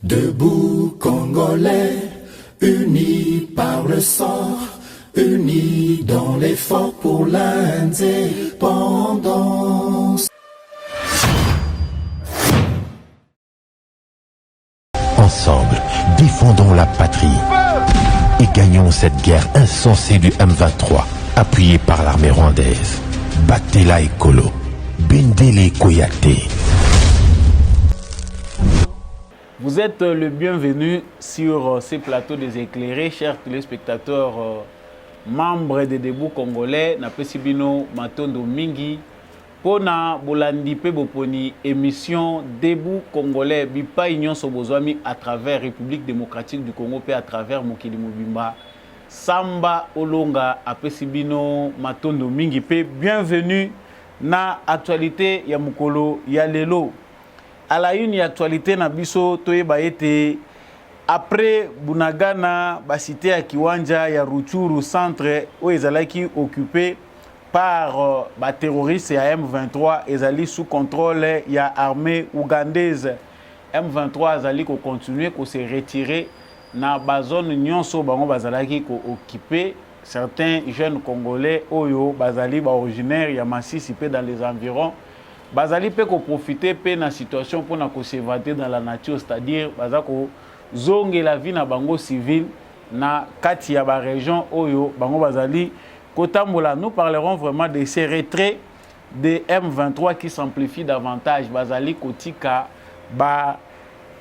Debout Congolais, unis par le sang, unis dans l'effort pour l'indépendance. Ensemble, défendons la patrie et gagnons cette guerre insensée du M23, appuyée par l'armée rwandaise. Batela Ekolo, Bendele Koyate. Vous êtes le bienvenu sur ces plateaux des éclairés, chers téléspectateurs, membres des Debout Congolais, na Pesibino Matondo Mingi, Pona Bolandi Pe Boponi, émission Debout Congolais, Bipa Union Sobozwami à travers République démocratique du Congo, et à travers Mokili Mobimba, Samba Olonga, à Pesibino Matondo Mingi Pe, bienvenue na actualité ya Mukolo ya Lelo. À la une actualité na biso toyeba ete après Bunagana basité à Kiwanja ya Ruchuru centre où ezalaki occupé par ba terroristes ya M23 ezali sous contrôle ya armée ougandaise. M23 azali ko continuer ko se retirer na ba zone nyonso bango bazalaki ko occuper. Certains jeunes congolais oyo bazali ba originaire ya Masisi pe dans les environs bazali pe ko profiter pe na situation pour na ko s'évader dans la nature, c'est-à-dire bazako zonge la vie na bango civil na kati ya ba région oyo bango bazali kotambola. Nous parlerons vraiment de ces retraits de M23 qui s'amplifient davantage. Bazali kotika ba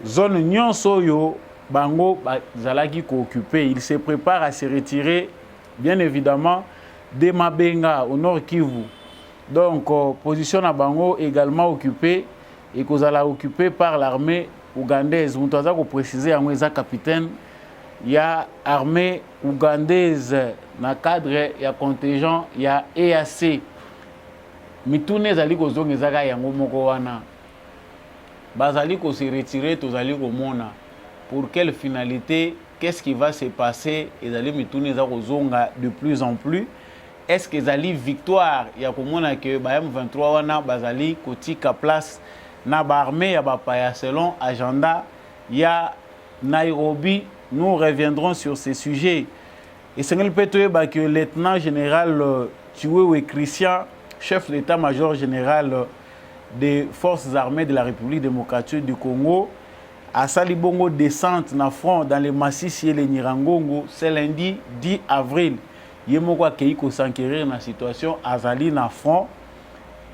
zone nyonso oyo bango bazalaki ko occuper. Il se prépare à se retirer bien évidemment de Mabenga au nord Kivu. Donc, position à Bango également occupée et qu'on a occupée par l'armée ougandaise. Vous avez précisé à moi, capitaine, il y a armée ougandaise dans le cadre, il y a contingent, il y a EAC. Mais tous les alliés qui sont bazali ko se retirer, tous alliés ko mona. Pour quelle finalité? Qu'est-ce qui va se passer? Les alliés mitounes de plus en plus. Est-ce que zali victoire ya komona que ba M23 wana bazali kotika place na ba armée ya ba paya selon agenda ya Nairobi? Nous reviendrons sur ces sujets. Et c'est que le lieutenant général Chiwewe Christian, chef d'état-major général des forces armées de la République démocratique du Congo, a sali bongo descente na front dans les Masisi et les Nirangongo ce lundi 10 avril. Yemoko akei ko s'enquérir na situation azali na front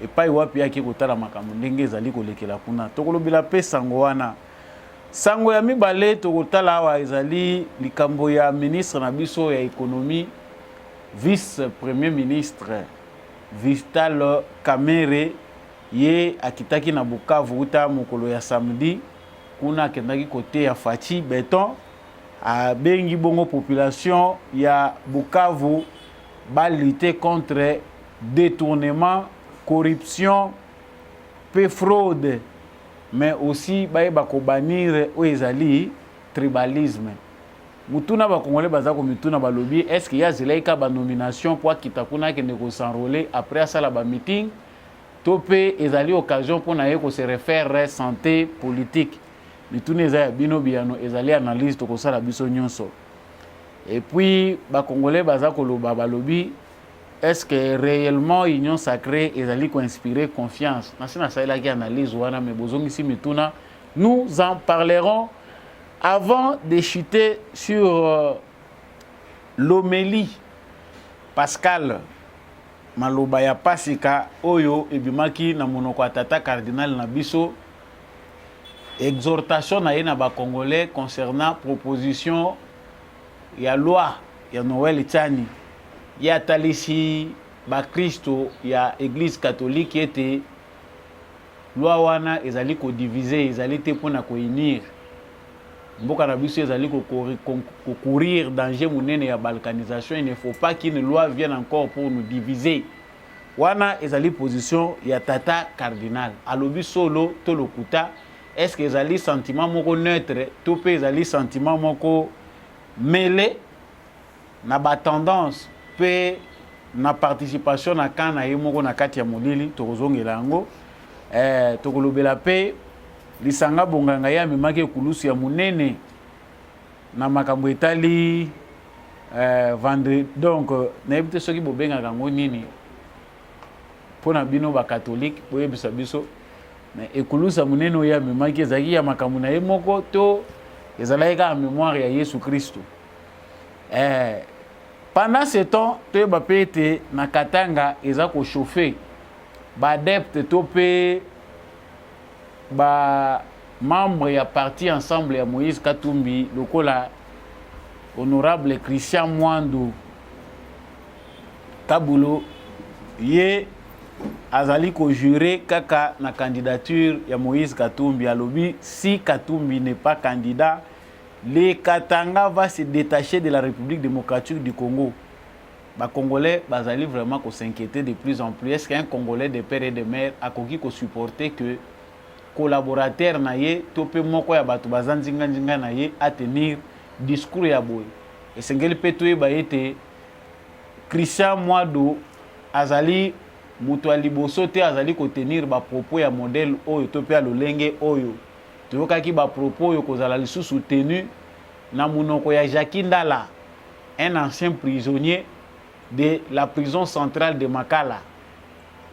et pas wapi yaki kotala makambo ndenge ezali kolekela kuna tokolobela pe sango wana sango ya mibale tokotala awa ezali likambo ya ministre na biso ya économie vice premier ministre Vital Kamerhe ye akitaki na Bukavu uta mokolo ya samedi kuna akendaki kote ya Fachi Beton a bengi bongo population ya Bukavu ba lutter contre détournement, corruption, pe fraude, mais aussi ba ko bannir oezali tribalisme. Mutuna ba congolais bazako mituna ba lobby est-ce qu'il y a zelaika ba nomination pour kitakuna ke ne ko s'enrôler après ça la ba meeting topé ezali occasion pour na ko se refaire santé politique. Mituneza bino biano ezali analyse to kosala biso nyonso. Et puis ba congolais bazako loba ba lobby est-ce que réellement union sacrée ezali ko inspirer confiance. Na sina saila ki analyse wana me bozongi si mituna nous en parlerons avant de chuter sur l'homélie Pascal Maloba ya Pasika oyo ebimaki na monoko tata cardinal na biso. Exhortation na yena ba congolais concernant proposition ya loi ya Noël Tchani ya talisi ba Kristo ya église catholique était loi wana ezali ko diviser ezali te pona ko unir mboka na biso ezali ko courir danger munene ya balkanisation. Il ne faut pas qu'une loi vienne encore pour nous diviser. Wana ezali position ya tata cardinal alobi solo to lokuta. Est-ce que ezali sentiment moko neutre to pe ezali sentiment moko mêlé na ba tendance pe na participation na kana ye moko na kati ya molili to kozongela ngo to kolobela pe lisanga bonganga ya memaki ekulusu ya munene na makambo etali vendredi. Donc nayebi te soki bobengaka yango nini mpona bino bakatholike boyebisa biso na ekulusa munene oyo amemaki ezalaki ya makambo na ye moko to ezalaki kaka mémoire ya Yesu Kristo. Pendant ce temps toyeba mpe ete na Katanga eza kochauffe baadepte to mpe bamembre ya parti ensemble ya Moïse Katumbi lokola honorable Christian Mwandu Kabulo ye azali juré kaka na candidature ya Moïse Katumbi. Alobi si Katumbi n'est pas candidat, le Katanga va se détacher de la République démocratique du Congo. Les Congolais bazali vraiment s'inquiéter de plus en plus. Est-ce qu'un Congolais de père et de mère a koki ko supporter que collaborateur na ye to pe moko ya batu bazanzinga nzinga na ye a tenir discours ya boye? Et sengeli pe to yeba ete Christian Mwandu azali mutu aliboso te azali ko tenir ba propos ya modèle oyo to pe alolenge oyo toyokaki ba propos oyo kozala lisusu tenu na munoko ya Jacques Ndala, un ancien prisonnier de la prison centrale de Makala.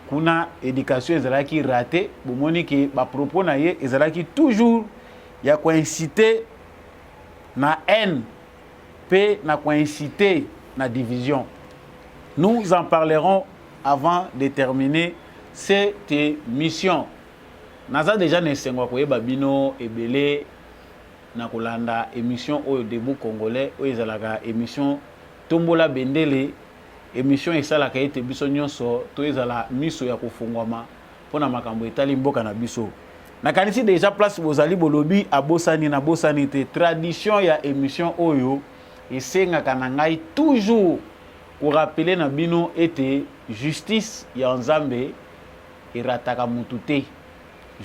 Kuna éducation ezalaki raté, bomoni ke ba propos na ye ezalaki toujours ya ko inciter na haine pe na ko inciter na division. Nous en parlerons avant de terminer cette mission. Naza déjà nesengo koyeba bino ebele na kolanda émission oyo Debout Congolais oyo ezalaka émission Tombola Bendele, émission esalaka ete biso nyonso to ezala miso ya kofungwama pona makambo etali mboka na biso. Nakanisi déjà place bozali bolobi abosani na bosani te tradition ya émission oyo esengaka na ngai toujours ko rappeler na bino ete justice ya Nzambe erataka mutu te.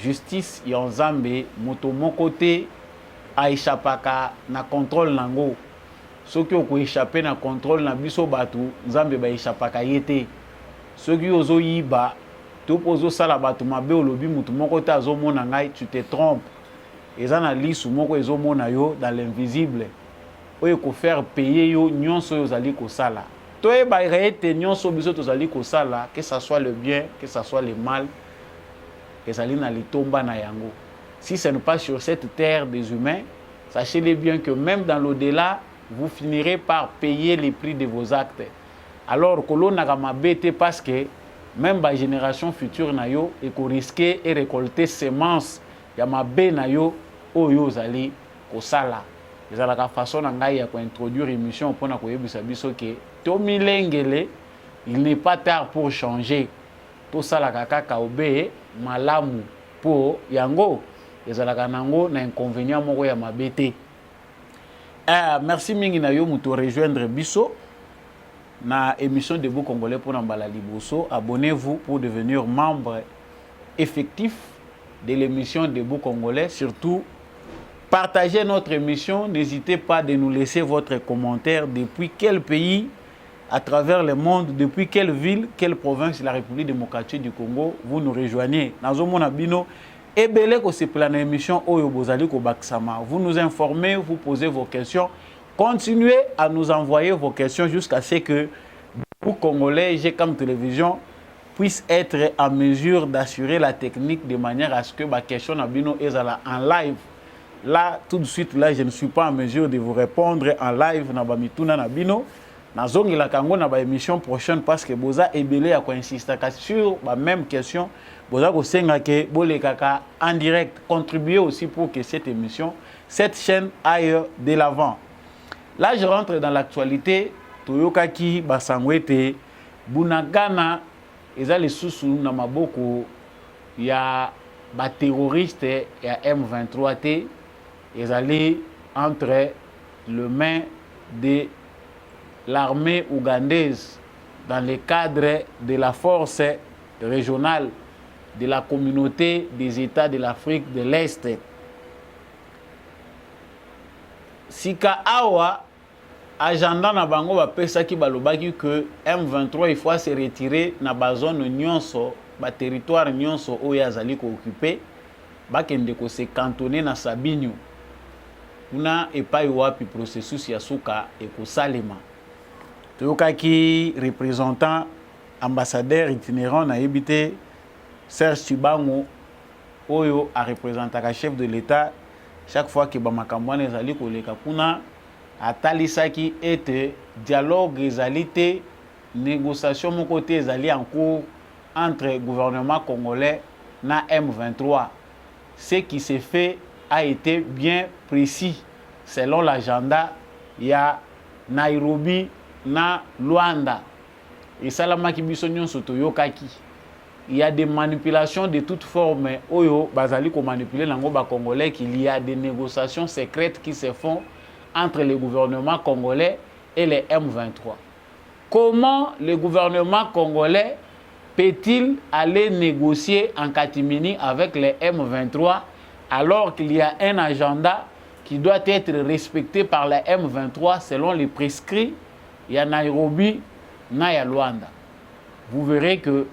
Justice ya Nzambe moto moko te aishapaka na contrôle nango. Soki oko échapper na contrôle na biso batu Nzambe ba échapaka yete. Soki ozo yiba to pozo sala batu mabe olobi mutu moko te azomona ngai, tu te trompes. Eza na lisu moko ezomona yo dans l'invisible. Oyo ko faire payer yo nyonso yo zali ko sala. Toye ba rete nyonso biso to zali ko sala, que ça soit le bien, que ça soit le mal. Ezali na litomba na yango. Si ce n'est pas sur cette terre des humains, sachez-le bien que même dans l'au-delà, vous finirez par payer les prix de vos actes. Alors que l'on n'a mabete parce que même la génération future na yo et qu'on risquer et récolter semences ya mabe na yo oyo zali ko sala. Ezala ka façon na ngai ya ko introduire émission pona ko yebisa biso ke to milengele, il n'est pas tard pour changer. To sala kaka obeye malamu po yango ezalaka nango na inconvénient moko ya mabete. Merci mingi na yo muto rejoindre biso na émission Debout Congolais pour Nambala Liboso. Abonnez-vous pour devenir membre effectif de l'émission Debout Congolais. Surtout, partagez notre émission. N'hésitez pas de nous laisser votre commentaire depuis quel pays à travers le monde, depuis quelle ville, quelle province de la République démocratique du Congo vous nous rejoignez. Nazomona bino ebele ko se plan émission oyo bozali ko baksama. Vous nous informez, vous posez vos questions. Continuez à nous envoyer vos questions jusqu'à ce que vous Congolais, GCAM Télévision puisse être en mesure d'assurer la technique de manière à ce que ma question na bino ezala en live. Là tout de suite là je ne suis pas en mesure de vous répondre en live na bamituna na bino. Nazongi la kango na ba émission prochaine parce que boza ebele à quoi insister sur la même question. Boza ko senga ke bolé kaka en direct, contribuer aussi pour que cette émission, cette chaîne aille de l'avant. Là je rentre dans l'actualité. Toyokaki basangwete bunagana eza les susu na maboko ya ba terroriste ya M23 T ezali entre les mains de l'armée ougandaise dans le cadre de la force régionale de la communauté des États de l'Afrique de l'Est. Sika awa agenda na bango ba pesa ki balobaki que M23 il faut se retirer na ba zone nyonso ba territoire nyonso oyo azali ko occuper bakende ko se cantonner na Sabinyo kuna epai wapi processus ya suka ekosalema. Toyokaki représentant ambassadeur itinérant na yebite Serge Chibango oyo a représentaka chef de l'État chaque fois que bamakambo wana ezali koleka kuna atalisaki ete dialogue ezali te, négociation moko te ezali en cours entre gouvernement congolais na M23. Ce qui s'est fait a été bien précis selon l'agenda ya Nairobi na Luanda. Et salamaki biso nyonso toyokaki. Il y a des manipulations de toutes formes. Oyo bazali ko manipuler nango ba congolais qu'il y a des négociations secrètes qui se font entre le gouvernement congolais et les M23. Comment le gouvernement congolais peut-il aller négocier en catimini avec les M23 alors qu'il y a un agenda qui doit être respecté par les M23 selon les prescrits? Il y a Nairobi, na Luanda. Vous verrez que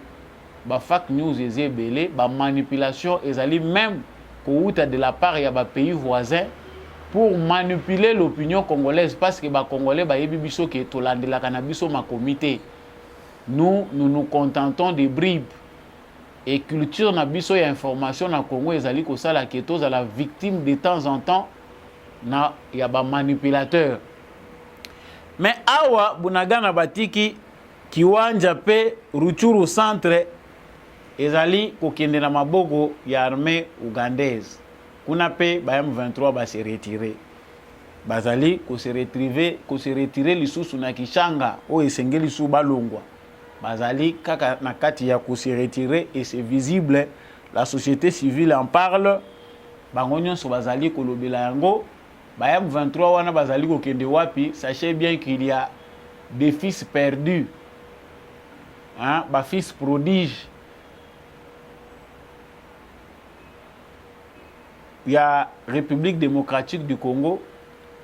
fake news est belé, manipulation ezali même de la part de pays voisins pour manipuler l'opinion congolaise parce que les Congolais yebi biso ke tolandela kana biso ma comité. Nous nous contentons des bribes et culture na biso ya information na Congo ezali ko sala keto à la victime de temps en temps na ya ba manipulateur. Mais awa bunagana batiki kiwanja pe Ruchuru centre ezali kokende na maboko ya armée ougandaise. Kuna pe ba M23 ba se retirer. Bazali ko se retirer lisusu na Kishanga o esengeli su balongwa. Bazali kaka na kati ya ko se retirer et c'est visible, la société civile en parle. Bango nyonso bazali ko lobela yango. Ba M23 wana bazali kokende wapi? Sachez bien qu'il y a des fils perdus. Hein, ba fils prodiges. Il y a République démocratique du Congo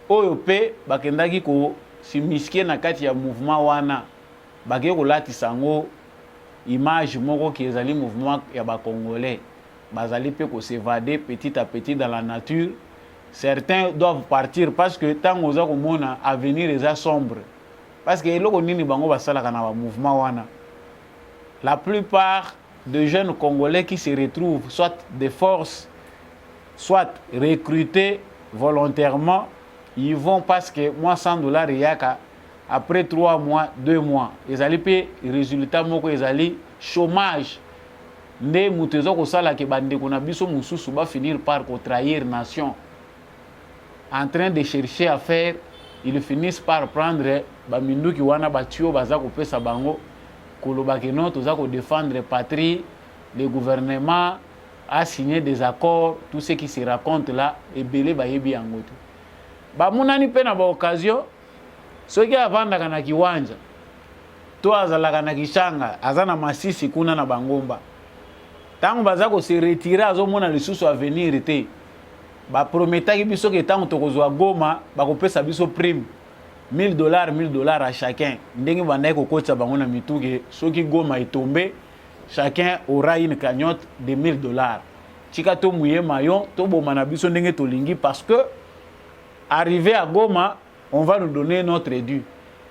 oyo pe bakendaki ko simiske na kati ya mouvement wana bake ko latisa ngo image moko ki ezali mouvement ya ba congolais bazali pe ko s'évader petit à petit dans la nature. Certains doivent partir parce que tant oza komona avenir est sombre parce que eloko nini bango basalaka na ba mouvement wana. La plupart des jeunes congolais qui se retrouvent soit des forces soit recrutés volontairement, ils vont parce que moi $100 yaka après 3 mois, 2 mois, ils allaient payer résultat moko ils allaient chômage. Nde mutezo ko sala ke bande ko na biso mususu ba finir par ko trahir nation. En train de chercher à faire, ils finissent par prendre ba minduki wana batio baza ko pesa bango koloba ke non toza ko défendre patrie, le gouvernement a signé des accords, tout ce qui se raconte là, et belé ba yebi yangoto. Ba munani pe na ba occasion, soki avanda kana kiwanja, to azala kana Kishanga, azana Masisi kuna na Bangomba. Tango baza ko se retirer azomona lisusu avenir te. Ba prometaki biso ke tango tokozwa Goma, ba ko pesa biso prime $1000 à chacun. Ndenge bandai ko kocha bango na mituke, soki Goma est tombé, chacun aura une cagnotte de $1000. Chikato mouye mayon, to bomana biso ndenge tolingi parce que arrivé à Goma, on va nous donner notre dû.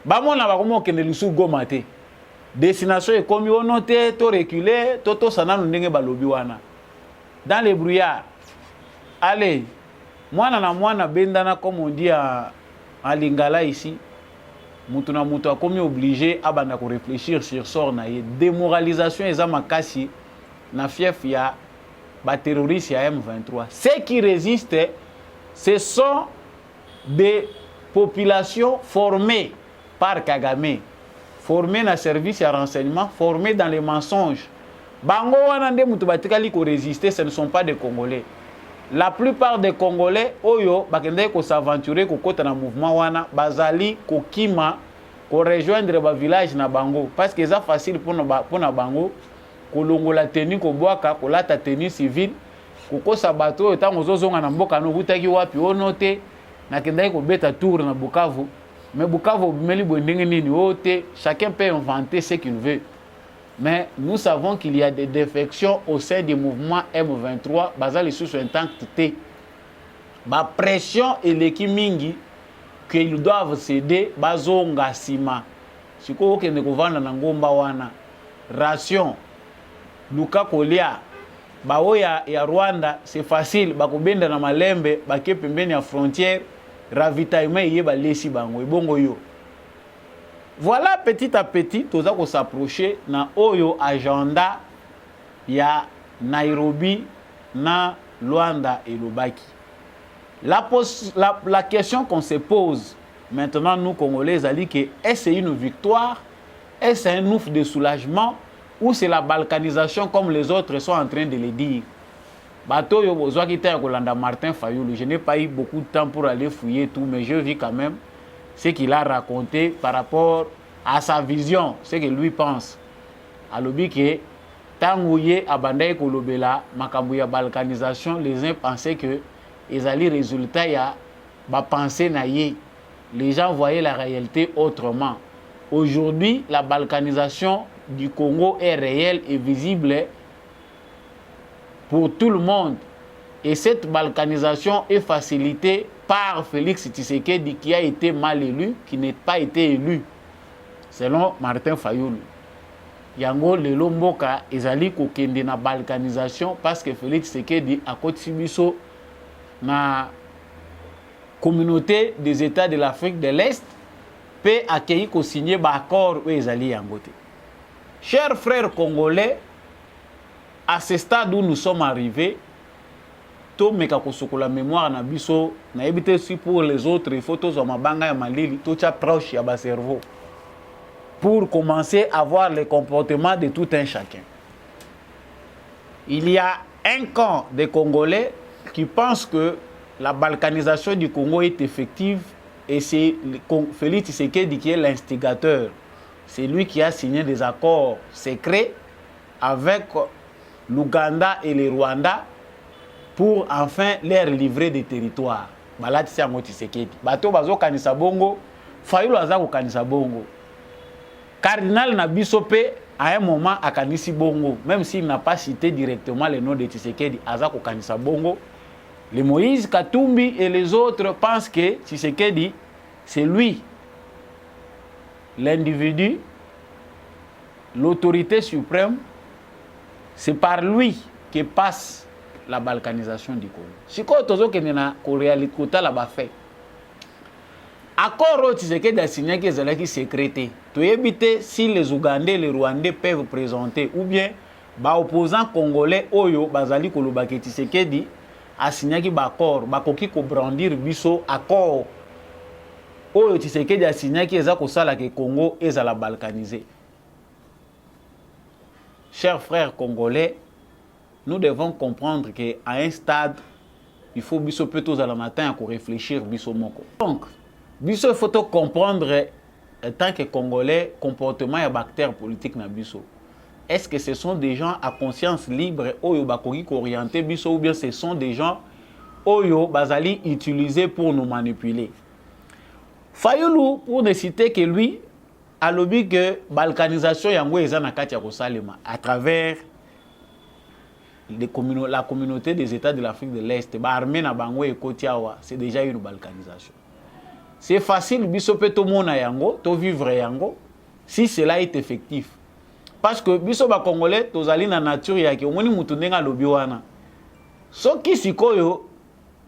Ba mona ba komo kende lisu Goma te. Destination est comme on noté, to reculer, to sana ndenge balobi wana. Dans les brouillards. Allez, mwana bendana comme on dit à Lingala ici. Mutuna mutu a commis obligé à banda ko réfléchir sur sort na ye démoralisation eza makasi na fief ya ba terroristes ya M23. Ceux qui résistent, ce sont des populations formées par Kagame, formées dans le service de renseignement, formées dans les mensonges. Bango wana nde mutu batikali ko résister, ce ne sont pas des Congolais. La plupart des Congolais oyo bakende ko s'aventurer ko kota na mouvement wana bazali ko kima ko rejoindre ba village na bango parce que ça facile pour na bango ko longola tenue ko boaka ko lata tenue civile ko kosa bato etango zozonga na mboka no butaki wapi onote na kende ko beta tour na Bukavu mais Bukavu meli bondenge nini ote chacun peut inventer ce qu'il veut. Mais nous savons qu'il y a des défections au sein du mouvement M23, basal sous intact T. La pression et l'équipe mingi qu'ils doivent céder, bazonga sima. Si vous avez une ration, Luka Kolia, Baoya et Rwanda, c'est facile, bakobenda na malembe, baké pembeni ya frontière, ravitaillement yeba lesi bango, bongo yo. Voilà petit à petit, tout ça qu'on s'approcher na oyo agenda ya Nairobi, na Luanda et Lubaki. La question qu'on se pose maintenant, nous Congolais, est-ce c'est une victoire, est-ce c'est un ouf de soulagement, ou c'est la balkanisation comme les autres sont en train de le dire? Bateau yo besoin qui Martin Fayoulou. Je n'ai pas eu beaucoup de temps pour aller fouiller tout, mais je vis quand même ce qu'il a raconté par rapport à sa vision, ce que lui pense. Alobi que tangouye abandaye kolobela makambouya balkanisation, les uns pensaient que ils allaient résultat ya ba penser naïe. Les gens voyaient la réalité autrement. Aujourd'hui, la balkanisation du Congo est réelle et visible pour tout le monde. Et cette balkanisation est facilitée par Félix Tshisekedi qui a été mal élu, qui n'a pas été élu, selon Martin Fayoulou. Yango lelo mboka ezali kokende na balkanisation parce que Félix Tshisekedi a kotibiso na communauté des États de l'Afrique de l'Est peut accueillir ko signer ba accord où ezali yangote. Chers frères congolais, à ce stade où nous sommes arrivés, to meka kosoko la mémoire na biso na ebité si pour les autres il faut tous mabanga ya malili to cha proche ya ba cerveau pour commencer à voir les comportements de tout un chacun. Il y a un camp des Congolais qui pensent que la balkanisation du Congo est effective et c'est Félix Tshisekedi qui est l'instigateur. C'est lui qui a signé des accords secrets avec l'Ouganda et le Rwanda pour enfin leur livrer des territoires. Balati Sango Tshisekedi. Bato bazo kanisa bongo, Fayulu azako kanisa bongo. Cardinal Nabisope, à un moment, a kanisi bongo, même s'il n'a pas cité directement le nom de Tshisekedi, azako kanisa bongo. Les Moïse Katumbi et les autres pensent que Tshisekedi, c'est lui, l'individu, l'autorité suprême, c'est par lui que passe la balkanisation du Congo. Si quoi tozo kenena ko réalité kota la ba fait. Accord Tshisekedi a signé que zalaki sécrété. To éviter si les Ougandais et les Rwandais peuvent présenter ou bien ba opposants congolais oyo bazali koloba ke Tshisekedi a signé ki ba accord ba koki ko brandir biso accord oyo Tshisekedi a signé ki eza ko sala ke Congo ezala balkanisé. Chers frères congolais, nous devons comprendre qu'à un stade, il faut biso plutôt à la matin pour réfléchir biso moko. Donc, biso il faut comprendre en tant que Congolais comportement et bactères politiques na biso. Est-ce que ce sont des gens à conscience libre oyo bakoki orienté biso ou bien ce sont des gens oyo bazali utilisés pour nous manipuler? Fayoulou, pour ne citer que lui, a lobby que balkanisation yango eza na kati ya kosalema à travers la communauté des États de l'Afrique de l'Est, armée na bango et Kotiawa, c'est déjà une balkanisation. C'est facile, biso pe to mona yango, to vivre yango, si cela est effectif. Parce que biso ba Congolais, tozali na nature yake, omoni mutu ndenga lobi wana. Soki sikoyo,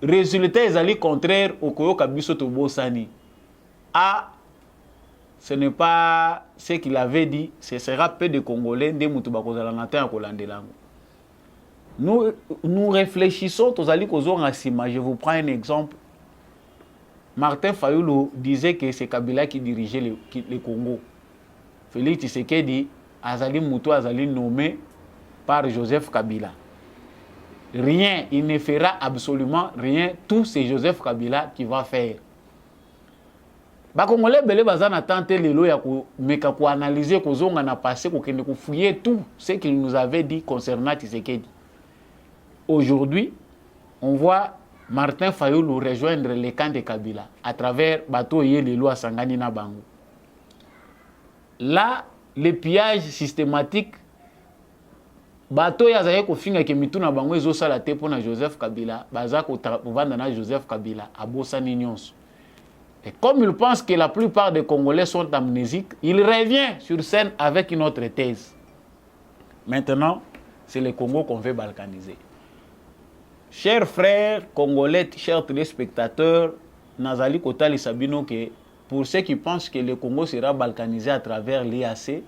résultat ezali contraire au koyoka biso to bosani. Ah, ce n'est pas ce qu'il avait dit, ce sera peu de Congolais, nde mutu bakozala na temps ya kolandelango. Nous réfléchissons, je vous prends un exemple. Martin Fayoulou disait que c'est Kabila qui dirigeait le Congo. Félix Tshisekedi, Azali Moutou Azali nommé par Joseph Kabila. Rien, il ne fera absolument rien. Tout c'est Joseph Kabila qui va faire. Congolais belé bazan a tenté lelo ya ko meka ko analyser ko zonga na passé ko kende ko fouiller tout ce qu'il nous avait dit concernant Tshisekedi. Aujourd'hui, on voit Martin Fayoulou rejoindre les camps de Kabila à travers Bato Yé les lois Sangani na Bango. Là, les pillages systématiques bato ya zaye ko finga ke mituna bango ezo sala te pona Joseph Kabila baza ko vanda na Joseph Kabila abosa ni nyonso. Et comme il pense que la plupart des Congolais sont amnésiques, il revient sur scène avec une autre thèse. Maintenant, c'est le Congo qu'on veut balkaniser. Chers frères congolais, chers téléspectateurs, Nazali Kotali Sabino, que pour ceux qui pensent que le Congo sera balkanisé à travers l'IAC,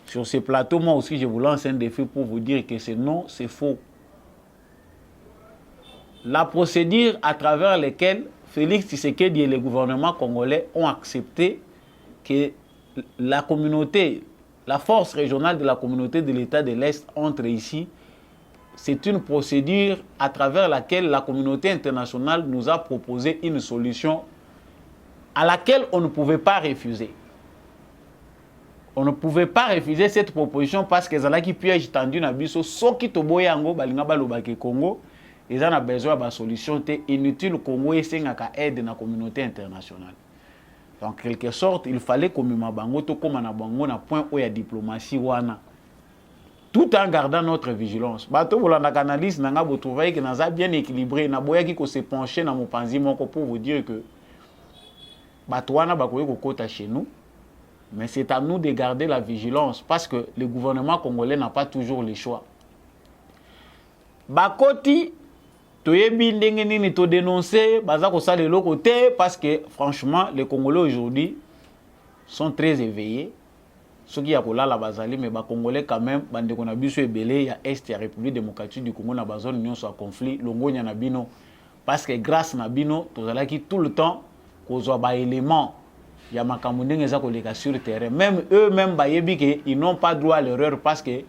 sur ce plateau, moi aussi, je vous lance un défi pour vous dire que c'est non, c'est faux. La procédure à travers laquelle Félix Tshisekedi et le gouvernement congolais ont accepté que la communauté, la force régionale de la communauté de l'État de l'Est entre ici, c'est une procédure à travers laquelle la communauté internationale nous a proposé une solution à laquelle on ne pouvait pas refuser. On ne pouvait pas refuser cette proposition parce que zala qui piège tendu na biso soki toboyango balinga balobake Congo ils ont besoin de solution inutile Congo esengaka aide na communauté internationale. En quelque sorte, il fallait que komema bango to koma na bango na point où il y a diplomatie wana. Tout en gardant notre vigilance. Bato bolanda analyse nanga bo trouver que naza bien équilibré na boya ki ko se pencher na mopanzi moko pour vous dire que bato wana bakoye ko kota chez nous. Mais c'est à nous de garder la vigilance parce que le gouvernement congolais n'a pas toujours le choix. Bakoti, toyebi ndenge nini to dénoncer, baza ko sala le côté parce que franchement, les Congolais aujourd'hui sont très éveillés. Ceux qui a kolala bazali mais ba Congolais quand même bande ko na biso ebele ya est ya République démocratique du Congo na bazone union soit conflit longonya na bino parce que grâce na bino tozala ki tout le temps kozwa ba élément il y a makamundeng eza koleka sur le terrain. Même eux-mêmes bayebi que ils n'ont pas droit à l'erreur parce que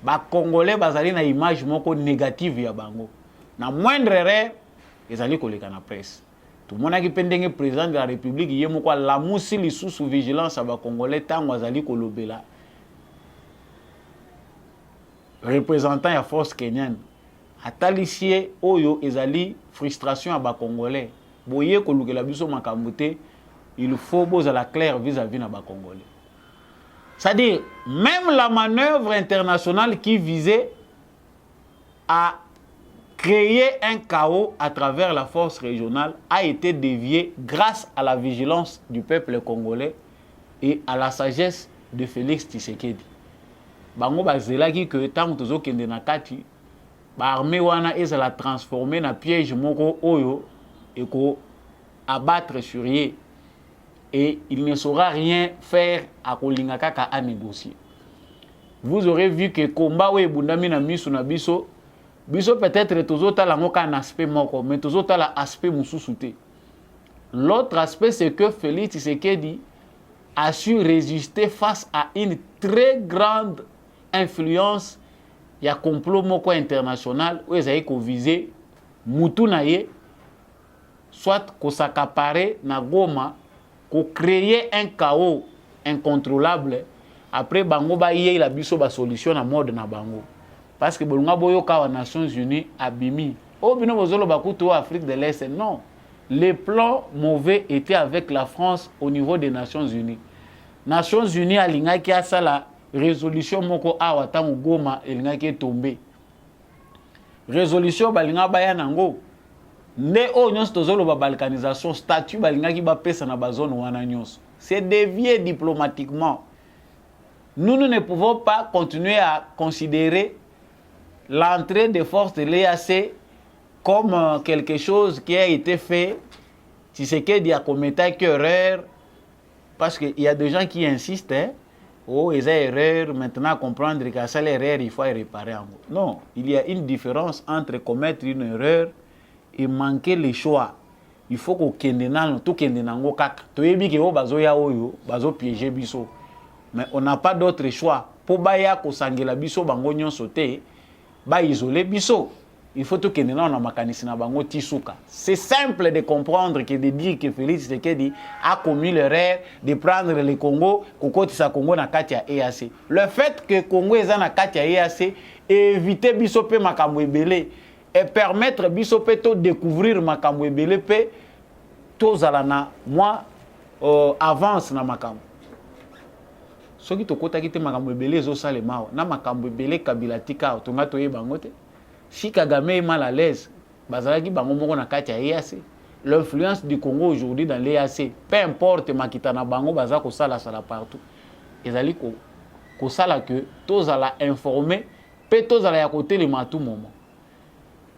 ba Congolais bazali na image moko négative ya bango. Na moindre erreur ezali koleka na presse. Tout le monde qui pendenge président de la République yemo kwa la musi li sous vigilance ba Congolais tango azali kolobela. Représentant ya force kenyane atalisie oyo ezali frustration ba Congolais. Boye kolukela biso makambote. Il faut poser la claire vis-à-vis de nos Congolais. C'est-à-dire, même la manœuvre internationale qui visait à créer un chaos à travers la force régionale a été déviée grâce à la vigilance du peuple congolais et à la sagesse de Félix Tshisekedi. Bango bazelaki que tant que tozokende na kati, ba armée wana ezala transformer na piège moko oyo et ko abattre sur yé. Et il ne saura rien faire à Kolingakaka à négocier. Vous aurez vu que combat ou bundami na miso na biso, biso peut-être tozota la moka un aspect moko, mais tozota la aspect mususute. L'autre aspect c'est que Félix Tshisekedi a su résister face à une très grande influence ya complot moko international où ezali ko viser mutu na ye soit ko s'accaparer na Goma pour créer un chaos incontrôlable. Après bango ba yé la biso ba solution na mode na bango parce que bolunga boyo ka wa Nations Unies abimi o bino bozolo bakuto Afrique de l'Est. Non, les plans mauvais étaient avec la France au niveau des Nations Unies. Nations Unies alinga ki asala résolution moko awa tango Goma elinga ki tomber résolution balinga baya nango. Ne o nyonso tozolo ba balkanisation statut balingaki ba pesa na bazone wana nyonso. C'est dévié diplomatiquement. Nous ne pouvons pas continuer à considérer l'entrée des forces de l'EAC comme quelque chose qui a été fait. Si c'est qu'il y a commis une erreur, parce qu'il y a des gens qui insistent, hein, oh, ils ont erreur, maintenant comprendre qu'à ça l'erreur, il faut réparer. Non, il y a une différence entre commettre une erreur et manquer les choix. Il faut qu'on kende tout kende nango kaka. To yebi ke o bazo ya oyo, bazo piéger biso. Mais on n'a pas d'autre choix. Pour baya ko sangela biso bango nyonso te, ba isoler biso. Il faut tout kende na makanisi na bango tisuka. C'est simple de comprendre que de dire que Félix Tshisekedi a commis l'erreur de prendre le Congo, kokotisa Congo na kati ya EAC. Le fait que Congo eza na kati ya EAC éviter biso pe makambo ebele et permettre bisope to découvrir makambo ebele pe to zalana moi avance na makambo soki tokotaki te makambo ebele ezosalema na makambo ebele Kabila tika tonga toyeba yango te. Si Kagame est mal à l'aise, bazalaki bango moko na kati ya EAC. L'influence du Congo aujourd'hui dans l'EAC, peu importe makita na bango baza ko sala partout. Ezali ko sala que tozala informé, pe tozala ya côté le tout moment.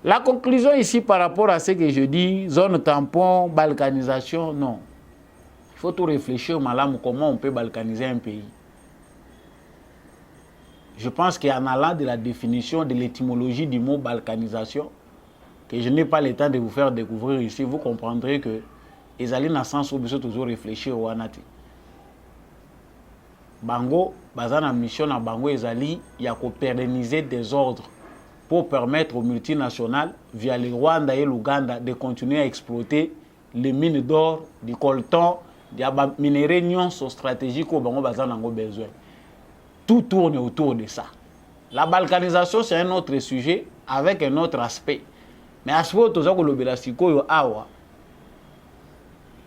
La conclusion ici par rapport à ce que je dis, zone tampon, balkanisation, non. Il faut tout réfléchir malamu comment on peut balkaniser un pays. Je pense qu'en allant de la définition de l'étymologie du mot balkanisation, que je n'ai pas le temps de vous faire découvrir ici, vous comprendrez que les alliés dans le sens où vous toujours réfléchir au Anati. Bango, bazana mission à Bango, les alliés, il y a qu'à pérenniser des ordres pour permettre aux multinationales, via le Rwanda et l'Ouganda, de continuer à exploiter les mines d'or, du coltan, des minerais non stratégiques au Bango bazana ngo besoin. Tout tourne autour de ça. La balkanisation, c'est un autre sujet avec un autre aspect. Mais à ce moment-là,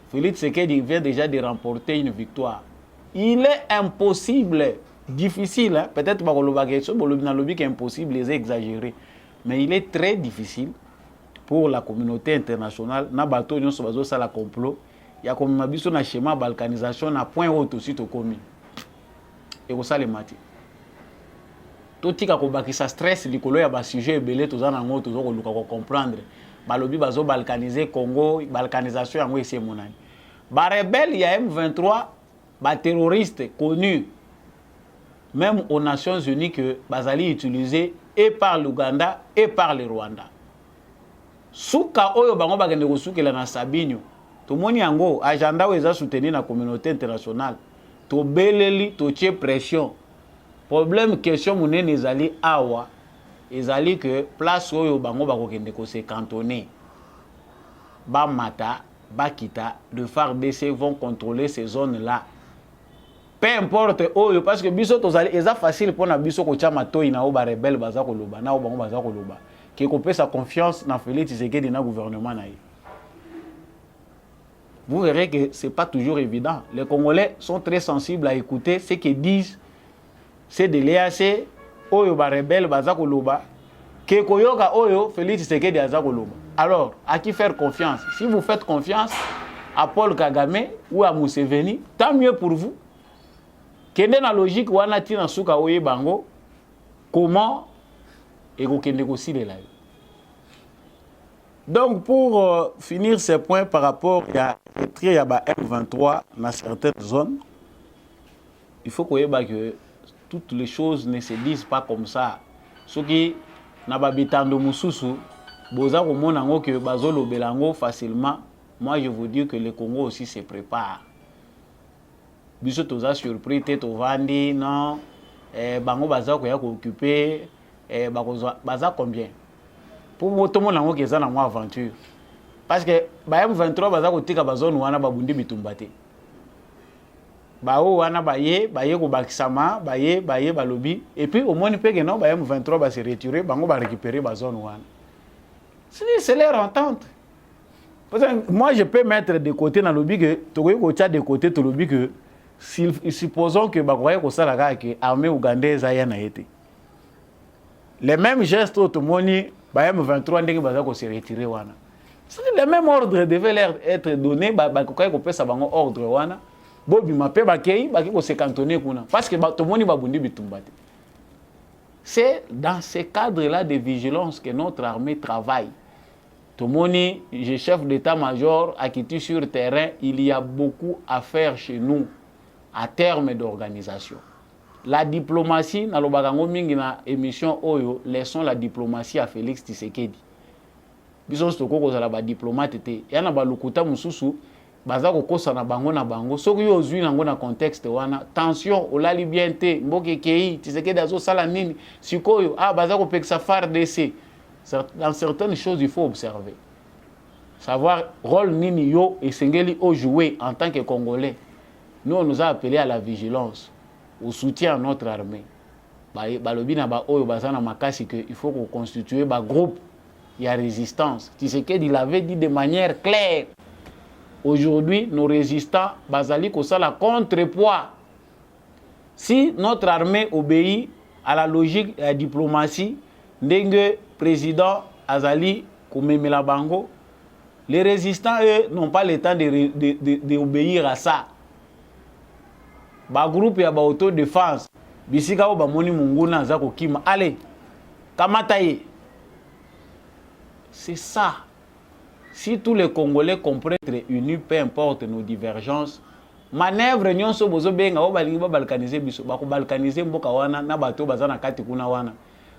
Félix Tshisekedi vient déjà de remporter une victoire. Il est impossible, difficile, hein? Peut-être que c'est impossible, c'est exagéré, mais il est très difficile pour la communauté internationale. Na bateau nous sommes sur la complot. Il y a comme un schéma balkanisation à point haut aussi au commun. Et vous savez mati. Tout tika ko bakisa stress likolo ya ba sujet ebele tozana ngo tozo luka ko comprendre. Balobi bazo balkaniser Congo, balkanisation yango ese monani. Ba rebelle ya M23, ba terroriste connu même aux Nations Unies que bazali utilisé et par l'Ouganda et par le Rwanda. Suka oyo bango bagende ko sukela na Sabinyo. To moni yango agenda weza soutenir la communauté internationale. To beleli to tie pression. Problème question munene ezali awa ezali que place oyo bango bakokende ko se cantonner. Ba mata, ba kita, de FARDC vont contrôler ces zones là. Peu importe oyo parce que biso tozali eza facile pour na biso ko tia matoi na o ba rebelle baza ko loba na o bango baza ko loba. Qui coupe sa confiance dans Félix Tshisekedi na gouvernement na. Vous verrez que ce n'est pas toujours évident. Les Congolais sont très sensibles à écouter ce qu'ils disent. C'est de l'EAC, Oyo ba rebelle, bazako loba, que Koyoka Oyo, Félix Tshisekedi azako loba. Alors, à qui faire confiance? Si vous faites confiance à Paul Kagame ou à Museveni, tant mieux pour vous. Kende na logique wana tina suka oye bango, comment et kende aussi les lives. Donc, pour finir ces points par rapport à M23 dans certaines zones, il faut que toutes les choses ne se disent pas comme ça. Ce qui n'a pas bitando mususu, boza komonango que bazolo belango facilement. Moi, je vous dis que le Congo aussi se prépare. Biso toza surpris te to vandi non, bango baza ko ya ko occuper, baza combien? Pour tout le monde qui est dans une aventure. Parce que M23 baza ko tika bazone wana babundi bitumbate. Bao wana baye ko bakisama, baye balobi et puis au moins peut que non M23 va se retirer, bango va récupérer bazone wana. C'est leur entente. Parce que moi je peux mettre de côté dans lobby que tokoyi ko tia de côté to lobby que supposons que bakoye ko sala ka que armée ougandaise aya na été. Les mêmes gestes au moni M23 ndenge baza ko se retirer wana. C'est le même ordre devait leur être donné kokoye ko pesa bango ordre wana. Bobi mape bakei ko se cantonner kuna parce que to moni babundi bitumbate. C'est dans ce cadre-là de vigilance que notre armée travaille. Tomoni, je chef d'état-major, à qui sur le terrain, il y a beaucoup à faire chez nous, à terme d'organisation. La diplomatie, dans le émission Oyo, laissons la diplomatie à Félix Tshisekedi. Bison stoko la ba diplomate te. Yana ba lokuta mususu, baza ko kosa na bango. Soki yo zui nango na contexte wana, tension, olali bien te, mboke kei, Tshisekedi azo sala nini, sikoyo, baza ko peksa FARDC. Dans certaines choses, il faut observer. Savoir rôle nini yo et sengeli au jouer en tant que Congolais. Nous, on nous a appelés à la vigilance, au soutien à notre armée. Balobi na ba oyo bazana makasi que il faut qu'on constitue ba groupe, il y a résistance. Tshisekedi il avait dit de manière claire. Aujourd'hui, nos résistants bazali ko sala contrepoids Si notre armée obéit à la logique de la diplomatie, ndenge président Azali Koumemela Bango, les résistants, eux, n'ont pas le temps d'obéir à ça. Ba groupe ya ba autodéfense, bisika ba moni munguna zako kima, allez, kamataye. C'est ça. Si tous les Congolais comprennent être unis, peu importe nos divergences, manœuvre nyonso bozo benga o balingi ba balkaniser biso ba ko balkaniser mboka wana na bato bazana kati kuna wana.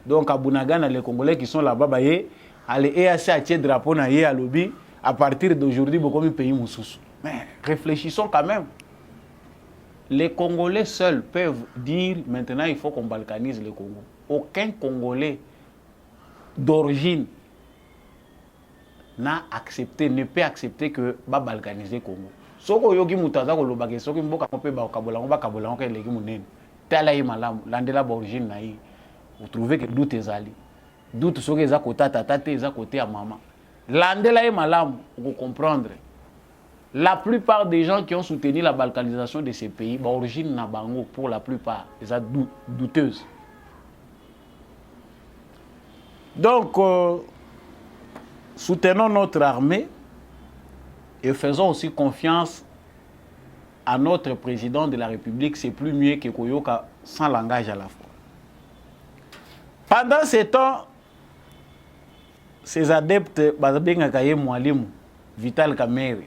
Donc à Bunagana les Congolais qui sont là-bas baye allez EAC a tié drapeau na ye à lobby à partir d'aujourd'hui beaucoup de pays mususu. Mais réfléchissons quand même. Les Congolais seuls peuvent dire maintenant il faut qu'on balkanise le Congo. Aucun Congolais d'origine n'a accepté, ne peut accepter que ba balkaniser le Congo. Soko yogi mutaza ko lobake soki mboka mpe ba kabola ko eleki munene. Tala yi malamu landela ba origine na yi. Vous trouvez que doute ezali. Doute soki eza kota tata te eza côté ya maman. Landela yi malamu vous comprendre. La plupart des gens qui ont soutenu la balkanisation de ces pays, ba origine na bango pour la plupart, eza douteuse. Donc soutenons notre armée et faisons aussi confiance à notre président de la République. C'est plus mieux que Koyoka sans langage à la fois. Pendant ce temps, ces adeptes, Bazabengakaye Mwalimu, Vital Kamerhe,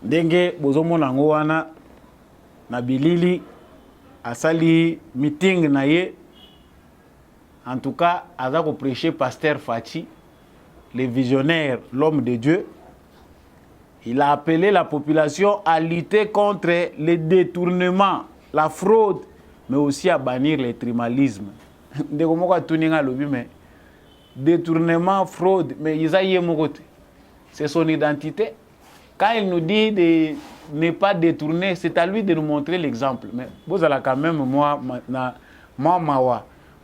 Denge Bozomona Ngowana, Nabilili, Asali meeting naye, en tout cas, Azako prêcher Pasteur Fachi, le visionnaire, l'homme de Dieu. Il a appelé la population à lutter contre les détournements, la fraude, mais aussi à bannir le tribalisme. Détournement, fraude, mais c'est son identité. Quand il nous dit de ne pas détourner, c'est à lui de nous montrer l'exemple. Mais vous allez quand même, moi,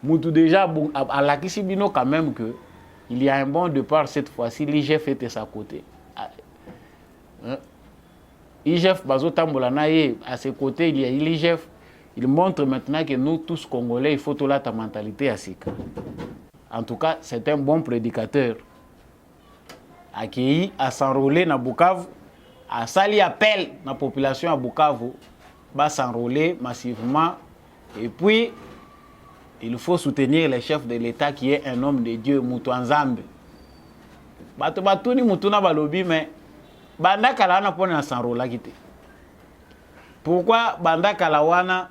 déjà, à la Kisibino, quand même, que il y a un bon départ cette fois-ci, l'IGF était à sa côté. IGF Bazotambola Naye, à ses côtés, il y a l'IGF. Il montre maintenant que nous, tous Congolais, il faut toute la mentalité à Sika. En tout cas, c'est un bon prédicateur. Accueilli à s'enrôler dans Bukavu, à sali appel dans la population à Bukavu, va s'enrôler massivement. Et puis, il faut soutenir le chef de l'État qui est un homme de Dieu, Moutou-Nzambe. Bato batuni Moutouna balobi, mais Banda Kalawana pone s'enrôler kité. Pourquoi Banda Kalawana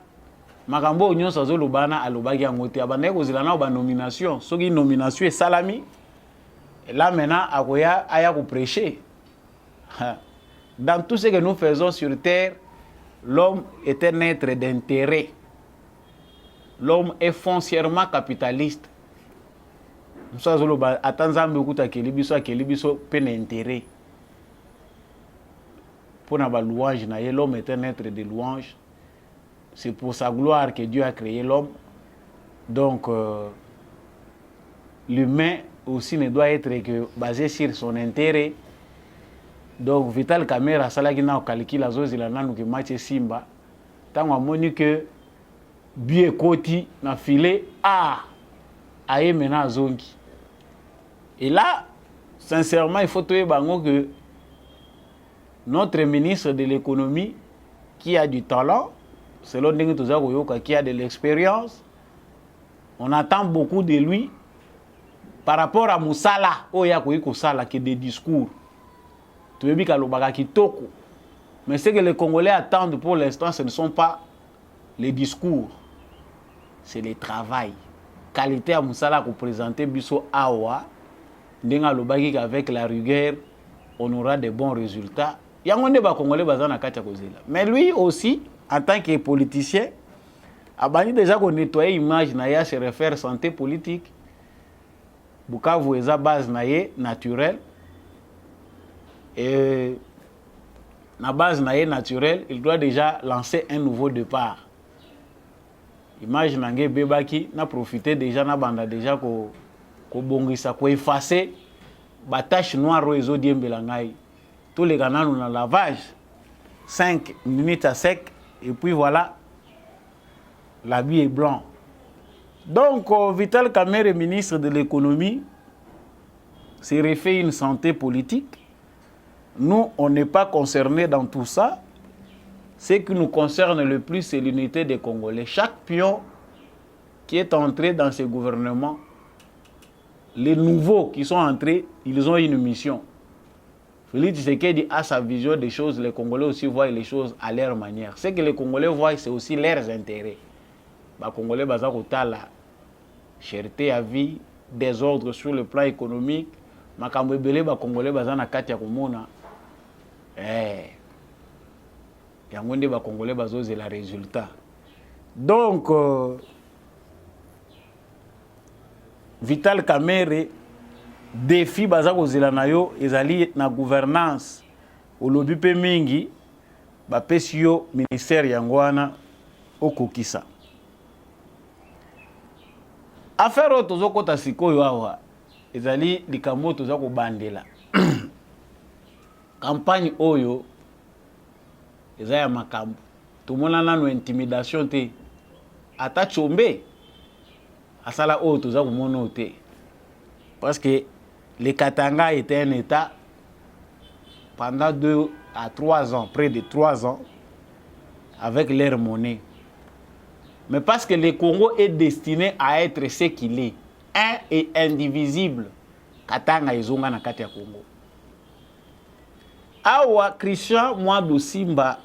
makambo nyonso zo lobana alobaki ngote abanda ko zilana ba nomination, soki nomination est salami. Et là maintenant akoya aya ko prêcher. Dans tout ce que nous faisons sur terre, l'homme est un être d'intérêt. L'homme est foncièrement capitaliste. Nous zo loba atanzambe okuta kelibiso peine intérêt. Pour la louange, l'homme est un être de louange. C'est pour sa gloire que Dieu a créé l'homme. Donc, l'humain aussi ne doit être que basé sur son intérêt. Donc, Vital Kamerhe, Salagina, Kaliki, Zozilana, nous match Simba. Tant qu'on a moni que Bié Koti n'a filé à Mena Zongi. Et là, sincèrement, il faut trouver que notre ministre de l'économie, qui a du talent, selon Ndenge Tozakoyoka, qui a de l'expérience, on attend beaucoup de lui par rapport à Moussala, qui est des discours. Mais ce que les Congolais attendent pour l'instant, ce ne sont pas les discours, c'est le travail. Qualité à Moussala pour présenter Bisso Awa, Ndenga Lobaki avec la rigueur, on aura de bons résultats. Mais lui aussi, en tant que politicien, a déjà qu'on nettoie l'image, il se réfère santé politique. Bukavu est base naturelle. Et la base naturelle, il doit déjà lancer un nouveau départ. Image Nangé Bebaki n'a profité déjà, n'a banda déjà ko bongisa, ko effacer la tache noire au réseau d'Iembelangaï. Tous les canaux ont un lavage, 5 minutes à sec, et puis voilà, l'habit est blanc. Donc, Vital Kamerhe, ministre de l'économie, s'est refait une santé politique. Nous, on n'est pas concernés dans tout ça. Ce qui nous concerne le plus, c'est l'unité des Congolais. Chaque pion qui est entré dans ce gouvernement, les nouveaux qui sont entrés, ils ont une mission. Félix Tshisekedi a sa vision des choses, les Congolais aussi voient les choses à leur manière. Ce que les Congolais voient, c'est aussi leurs intérêts. Les Congolais, ils ont la cherté à vie, désordre sur le plan économique. Les Congolais, ils ont la katia komona. Les Congolais, ils ont le résultat. Donc, Vital Kamerhe, défi bazako zelanayo ezali na gouvernance au lobby pe mingi ba pesio ministère yangwana okokisa affaire tozo kota sikoyo awa ezali likambo toza ko bandela campagne oyo ezaya makambo tumona nano intimidation te ata chombe asala oyo toza komona te parce que le Katanga était un État pendant 2 à 3 ans, près de 3 ans, avec leur monnaie. Mais parce que le Congo est destiné à être ce qu'il est, un et indivisible, Katanga ezonga na kati ya Congo. Awa Christian Mwadou Simba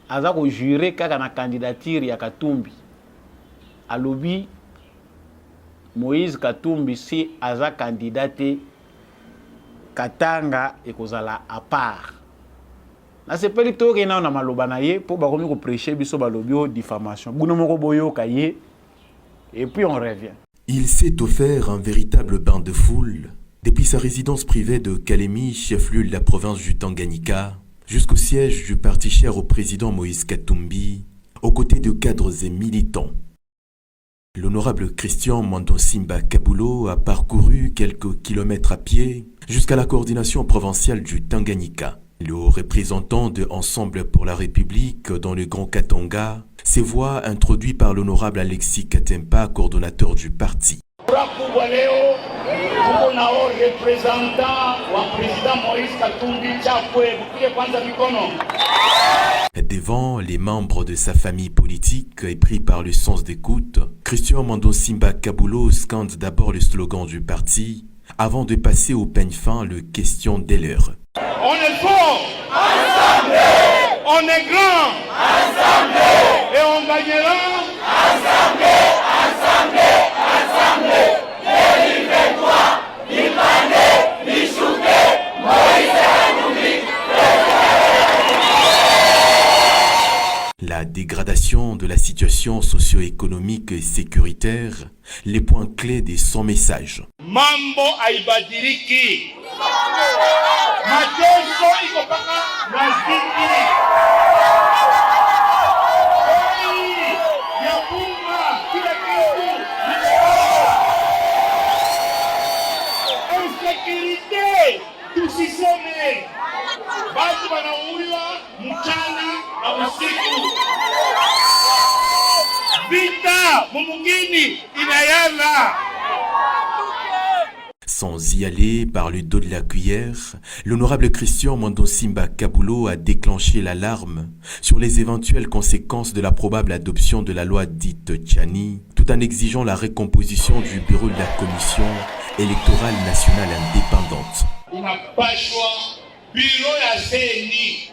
aza ko juré kaka na candidature ya Katumbi. Alobi Moïse Katumbi si aza candidate Katanga ekozala à part. Na sepeli toke na na maloba na ye po bakomi ko prêcher biso balobio diffamation. Buno moko boyo kaye et puis on revient. Il s'est offert un véritable bain de foule depuis sa résidence privée de Kalemi, chef-lieu de la province du Tanganyika, jusqu'au siège du parti cher au président Moïse Katumbi, aux côtés de cadres et militants. L'honorable Christian Mwandosimba Kabulo a parcouru quelques kilomètres à pied jusqu'à la coordination provinciale du Tanganyika. Le haut représentant de Ensemble pour la République dans le Grand Katanga, ses voix introduites par l'honorable Alexis Katempa, coordonnateur du parti. Devant les membres de sa famille politique et pris par le sens d'écoute, Christian Mwandosimba Kabulo scande d'abord le slogan du parti avant de passer au peigne fin le question des leurs. On est fort ensemble, on est grand ensemble et on gagnera ensemble, ensemble, ensemble. Délivre-toi, Libane, Michouke, Moïse Katumbi. La dégradation de la situation socio-économique et sécuritaire, les points clés de son message. Mambo aibadiriki. Mateso iko paka naziki. Yabuma kila kitu. Insécurité tusiseme. Batu wanauliwa mchana na usiku. Vita mumungini inayana. Sans y aller par le dos de la cuillère, l'honorable Christian Mwandosimba Kabulo a déclenché l'alarme sur les éventuelles conséquences de la probable adoption de la loi dite Tchani, tout en exigeant la recomposition du bureau de la Commission électorale nationale indépendante. Inapashwa bureau ya CENI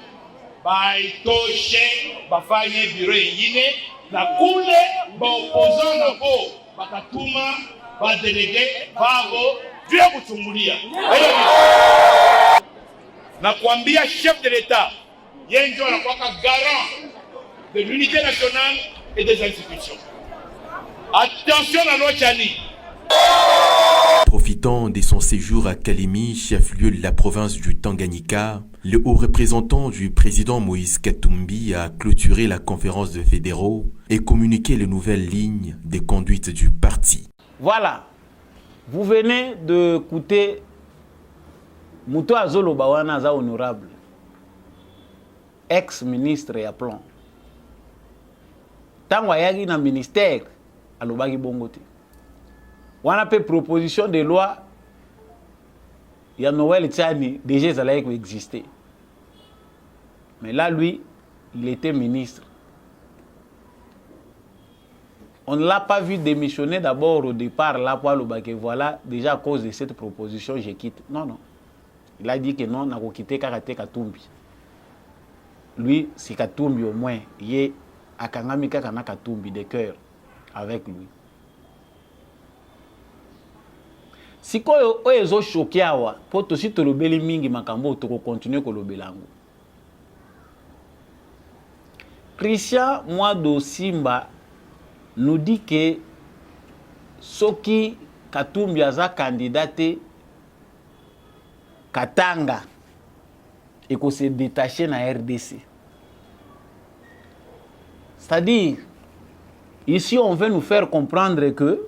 baitoshe bafanye bureau ingine na kule baopozana nako bakatuma badelege babo vya kuchungulia. Na kuambia chef de l'État yenjo anakuwa garant de l'unité nationale et des institutions. Attention à loi Tchani. Profitant de son séjour à Kalemi, chef-lieu de la province du Tanganyika, le haut représentant du président Moïse Katumbi a clôturé la conférence de fédéraux et communiqué les nouvelles lignes des conduites du parti. Voilà, vous venez d'écouter Mouto Azolo Bawana za honorable, ex-ministre et plan. tango ayaki na ministère alobaki bongo te wana pe proposition de loi ya Noël Tchani déjà ezalaki koexister mais là lui il était ministre. On ne l'a pas vu démissionner d'abord au départ là pour le voilà déjà à cause de cette proposition je quitte. Non non. Il a dit que non, n'a pas quitté Karate Katumbi. Lui, c'est Katumbi au moins. Il est à Kangamika Kana Katumbi de cœur avec lui. Si quoi est choqué awa, pour aussi te le beli mingi makambo to continuer ko le belango. Christian Mwado Simba nous dit que Soki Katumbi aza candidaté Katanga et qu'on s'est détaché dans la RDC. C'est-à-dire, ici on veut nous faire comprendre que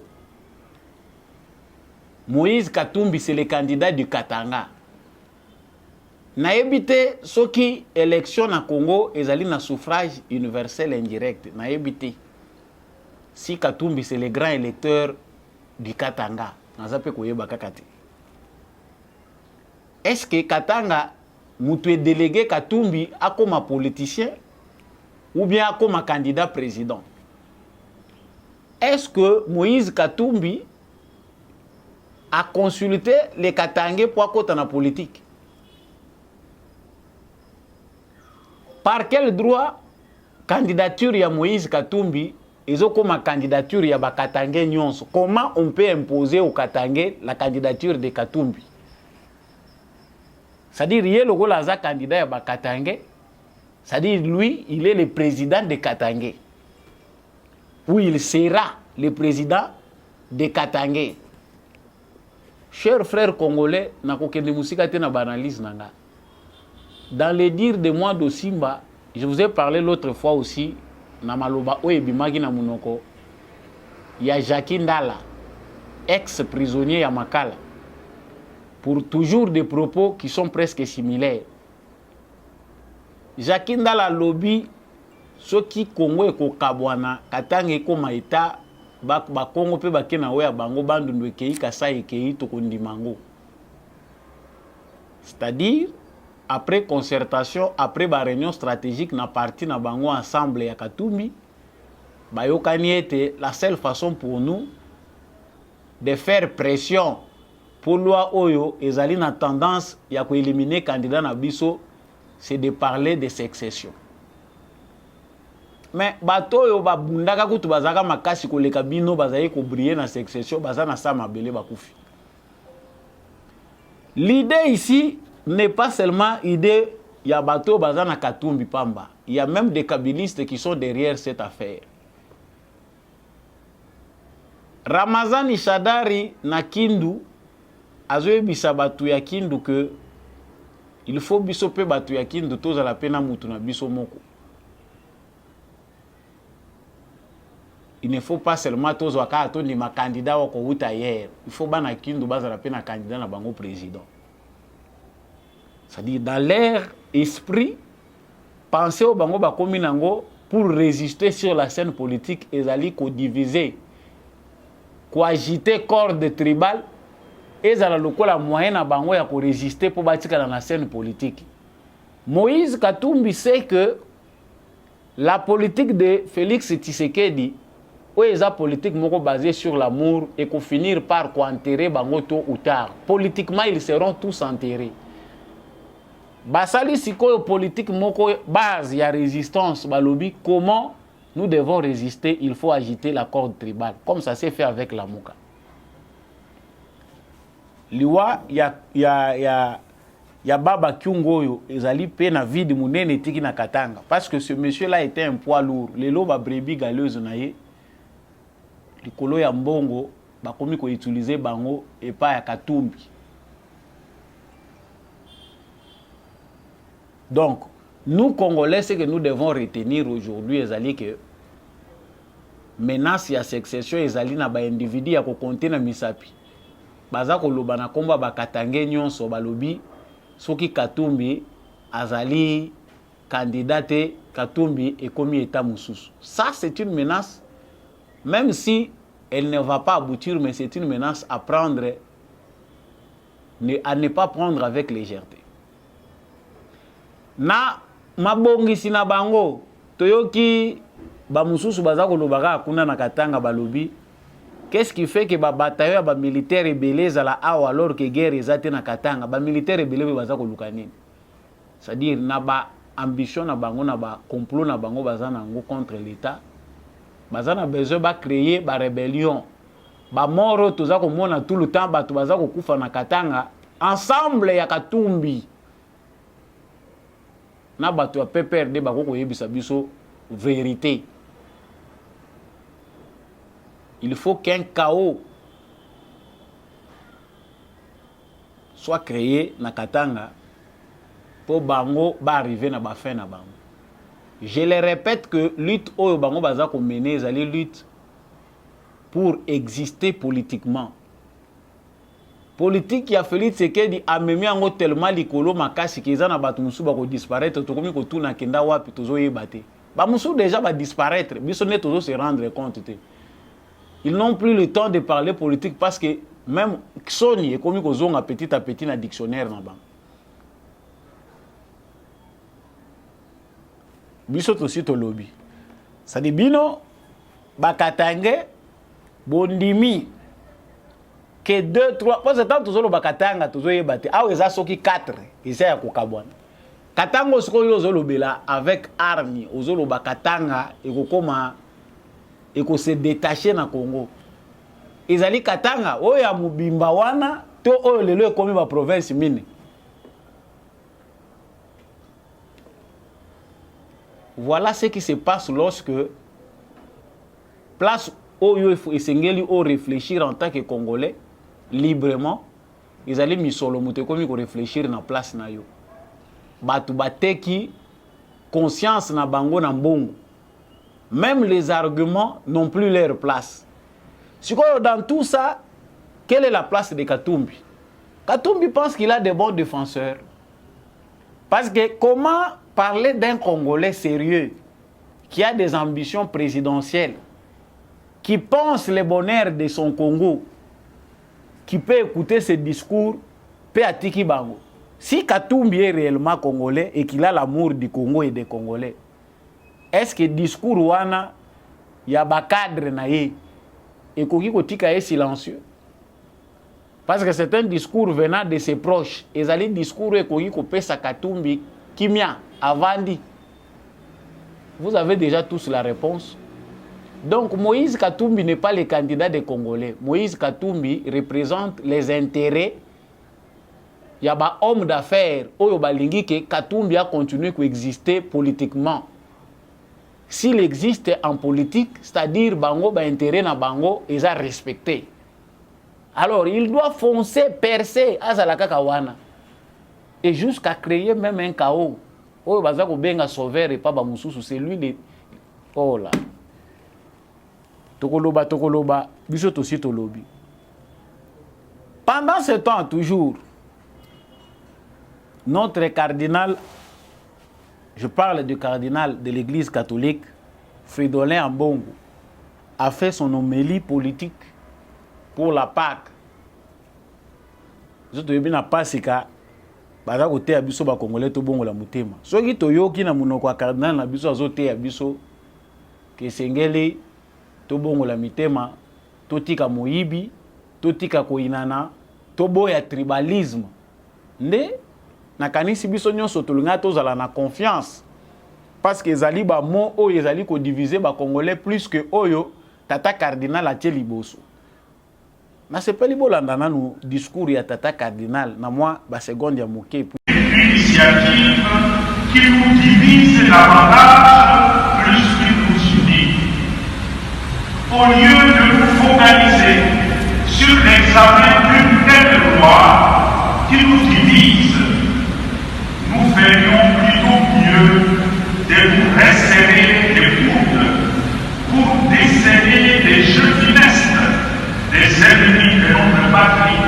Moïse Katumbi c'est le candidat du Katanga. Na ebité soki élection na Congo ezali na suffrage universel indirect. Na ebité si Katumbi c'est le grand électeur du Katanga. Nazape koyeba kakati. Est-ce que Katanga mutu délégué Katumbi a comme un politicien ou bien a comme un candidat président? Est-ce que Moïse Katumbi a consulté les Katangais pour côté la politique? Par quel droit candidature ya Moïse Katumbi ils ont comme candidature ya ba Katangais nyonso? Comment on peut imposer aux Katangais la candidature de Katumbi? C'est-à-dire il est le rôle de candidat à Katangais. C'est-à-dire lui, il est le président de Katangais. Ou il sera le président de Katangais. Chers frères congolais, na kokende musika te na banalise nanga. Dans les dires de Mwado Simba, je vous ai parlé l'autre fois aussi, na maloba oyebimaki na munoko, il y a Jackie Ndala, ex-prisonnier à Makala, pour toujours des propos qui sont presque similaires. Jackie Ndala lobby, ceux qui Congo et Kokabwana, Katanga et Komaïta, ba Congo pe ba kena we bango bandu ndwekei kasai kei tokondi mango. C'est-à-dire après concertation, après ba réunion stratégique na parti na bango ensemble ya Katumbi, ba yokani était la seule façon pour nous de faire pression pour loi oyo ezali na tendance ya ko éliminer candidat na biso, c'est de parler de succession. Mais bato yo ba bundaka kutu bazaka makasi ko leka bino bazaye ko briller na succession bazana sa mabele bakufi. L'idée ici n'est pas seulement idée ya bato bazana Katumbi pamba. Il y a même des kabilistes qui sont derrière cette affaire. Ramazani Shadari na Kindu azoe bisa batu ya Kindu que il faut biso pe batu ya Kindu toza la pena mutu na biso moko. Il ne faut pas seulement tous les candidats au hier. Il faut que Kindu base la peine candidat na bango président. C'est-à-dire dans leur esprit, penser au bango bakomi nango pour résister sur la scène politique et aller diviser, agiter corde tribale et la lokola moyen na bango ya ko résister pour batika dans la scène politique. Moïse Katumbi sait que la politique de Félix Tshisekedi la politique basée sur l'amour et qu'on finir par enterrer bango tôt ou tard. Politiquement, ils seront tous enterrés. Basali siko politique moko base ya résistance balobi comment nous devons résister, il faut agiter la corde tribale comme ça s'est fait avec la Mouka. Liwa ya baba Kyungoyo ezali pe na vide munene tiki na Katanga parce que ce monsieur là était un poids lourd. Lelo ba brebis galeuse na ye likolo ya mbongo bakomi ko utiliser bango et pas ya Katumbi. Donc nous Congolais ce que nous devons retenir aujourd'hui ezali que menace ya succession ezali na ba individu ya ko compter na misapi baza ko loba na komba ba Katange nyonso balobi soki Katumbi azali candidat Katumbi et comme état Moussous. Ça, c'est une menace, même si elle ne va pas aboutir, mais c'est une menace à prendre, à ne pas prendre avec légèreté. Na mabongi sina bango, toyoki ba Moussous bazako lobaka kuna na Katanga balobi. Qu'est-ce qui fait que ba bataillon ba militaire rebelles à la awa alors que guerre ezate na Katanga, ba militaire rebelles bazako lukanini. C'est-à-dire na ba ambition na bango na ba complot na bango bazana ngo contre l'état. Bazana besoin ba créer ba rébellion. Ba moro toza ko mona tout le temps ba to bazako kufa na Katanga ensemble ya Katumbi. Na ba to PPRD ba ko yebisa biso vérité. Il faut qu'un chaos soit créé na Katanga pour bango ba arriver na ba fin na bango. Je le répète que lutte oyo bango baza ko mener ezali lutte pour exister politiquement. Politique ya Félix Tshisekedi amemi yango tellement likolo makasi ki eza na bato musu ba ko disparaître to komi ko tuna kenda wapi tozo yebate. Ba musu déjà ba disparaître, biso ne tozo se rendre compte te. Ils n'ont plus le temps de parler politique parce que même Sony est comme ils ont petit à petit dans le dictionnaire. Bisot aussi to lobby. Ça dit bino bakatange bondimi que 2 3 parce que tant tous les bakatanga tous les bâti ah ils a soki 4 ils sont à kokabwana katango siko yo zolobela avec army ozolo bakatanga et kokoma et qu'on se détacher na Congo. Ezali Katanga, oya mubimba wana, to oyo lelo komi ba province mine. Voilà ce qui se passe lorsque place oyo esengeli o réfléchir en tant que Congolais librement, ezali misolo muté komi ko réfléchir na place na yo. Batu bateki conscience na bango na mbongo. Même les arguments n'ont plus leur place. Dans tout ça, quelle est la place de Katumbi? Katumbi pense qu'il a de bons défenseurs. Parce que comment parler d'un Congolais sérieux qui a des ambitions présidentielles, qui pense le bonheur de son Congo, qui peut écouter ses discours, peut attiquer Bango. Si Katumbi est réellement Congolais et qu'il a l'amour du Congo et des Congolais, est-ce que le discours wana ya ba cadre na ye et kotika est silencieux? Parce que c'est un discours venant de ses proches. Et c'est un discours ko pesa Katumbi kimia avandi. Vous avez déjà tous la réponse. Donc Moïse Katumbi n'est pas le candidat des Congolais. Moïse Katumbi représente les intérêts. Il y a ba homme d'affaires oyo balingi que Katumbi a continué à exister politiquement. S'il existe en politique, c'est-à-dire bango ba intérêt na bango ils a respecté. Alors il doit foncer, percer à Zalaka Kawana et jusqu'à créer même un chaos. Oh bazako benga sauveur et pas ba mususu, c'est lui de oh là. Tokoloba biso aussi to lobby. Pendant ce temps toujours notre cardinal, je parle du cardinal de l'église catholique, Fridolin Ambongo, a fait son homélie politique pour la Pâque. Je te dis na pasika, baza kote ya biso ba Congolais to bongo la mutema. Soki toyoki na munoko wa cardinal na biso azote ya biso ke sengeli to bongo la mitema, to tika moyibi, to tika koinana, to boya tribalisme. Nde na kanisi biso nyonso tolinga tozala na confiance parce que ezali ba mo oyo ezali ko diviser ba Congolais plus que oyo tata cardinal atie liboso. Na sepeli bolanda nanu discours ya tata cardinal na moi ba seconde ya moké. Initiative qui nous divise davantage plus qu'il nous unit. Au lieu de nous focaliser sur l'examen d'une telle loi qui nous divise, nous ferions plutôt mieux de nous resserrer les coudes pour déceler les jeux funestes des ennemis de notre patrie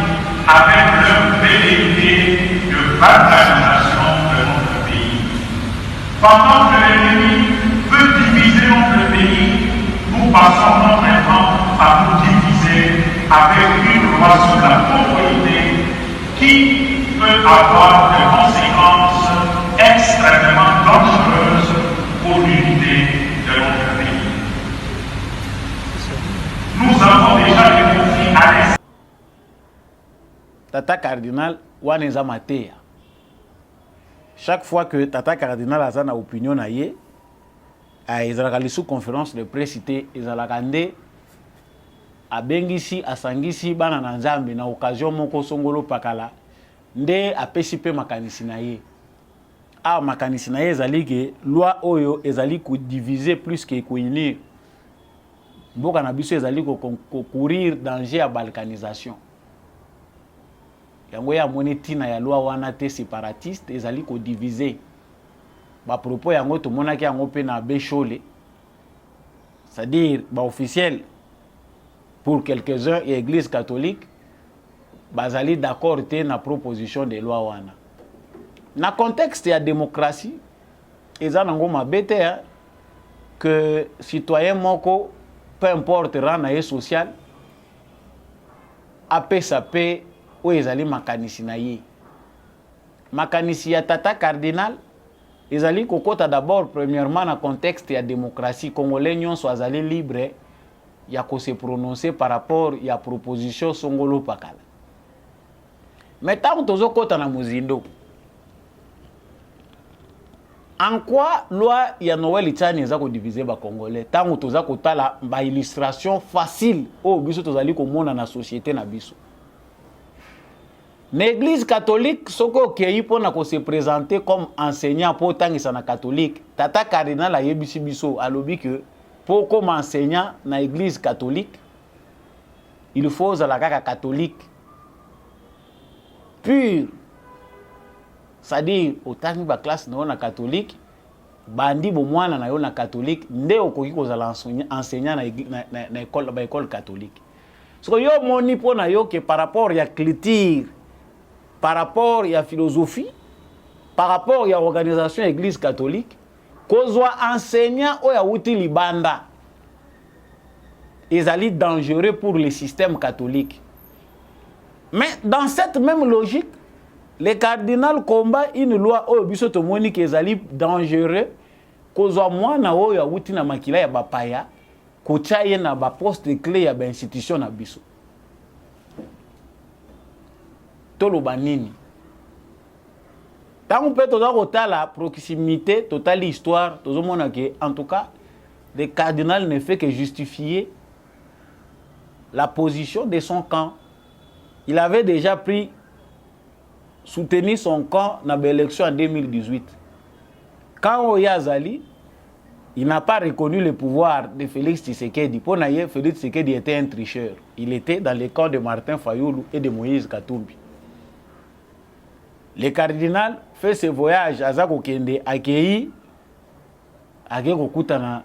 avec leur velléité de vandalisation de notre pays. Pendant que l'ennemi veut diviser notre pays, nous passons notre temps à nous diviser avec une loi sur la pauvreté qui peut avoir des conséquences extrêmement dangereuses pour l'unité de notre pays. Nous avons déjà des conflits à l'est. Tata Cardinal, Waneza Matea. Chaque fois que Tata Cardinal a une opinion, il a sous conférence de presse, il a bengisi, a sangisi, bana na nzambe, na occasion moko songolo pakala, nde a pesipe makanisi na ye. A makanisi na ye ezali ke loi oyo ezali ko diviser plus que ko unir. Mboka na biso ezali ko courir danger ya balkanisation. Yango ya monetina ya loi wana te séparatiste ezali ko diviser. Ba propos yango to monaki yango pe na Béchole. C'est-à-dire ba officiel pour quelques-uns et église catholique bazali d'accord te na proposition de loi wana. Na contexte ya démocratie eza nango mabete que citoyen moko peu importe rang na ye social apesa pe ou ezali makanisi na ye. Makanisi ya Tata Cardinal ezali kokota d'abord premièrement na contexte ya démocratie congolais nyonso azali libre ya ko se prononcer par rapport ya proposition songolo pakala. Mais tant tozo kota na muzindo. En quoi loi ya Noël Itani eza ko diviser ba congolais tant toza kotala ba illustration facile o biso tozali ko mona na société na biso. L'église catholique soko kei pona ko se présenter comme enseignant pour tangisa na catholique. Tata Cardinal a yebisi biso alobi que pour comme enseignant na église catholique il faut la kaka catholique pur. C'est-à-dire autant ba classe na catholique bandi bo mwana na yo na catholique nde okoki kozala enseignant na école catholique. So yo moni pona yo que par rapport ya culture, par rapport à la philosophie, par rapport à l'organisation de l'église catholique, qu'on soit enseignant ou à outil libanda, ils allaient dangereux pour le système catholique. Mais dans cette même logique, les cardinaux combattent une loi où ils allaient dangereux, qu'on soit moi na ou à outil na makila ya bapaya, qu'on chaye na ba poste clé ya ba institution na biso. Tolobanini. Tant qu'on peut total la proximité, totale l'histoire, tout le monde en tout cas, le cardinal ne fait que justifier la position de son camp. Il avait déjà soutenu son camp dans l'élection en 2018. Quand Oyazali, il n'a pas reconnu le pouvoir de Félix Tshisekedi. Pour naïe, Félix Tshisekedi était un tricheur. Il était dans les camps de Martin Fayoulou et de Moïse Katumbi. Le cardinal fait ce voyage à Zakokende, accueilli à Gekokutana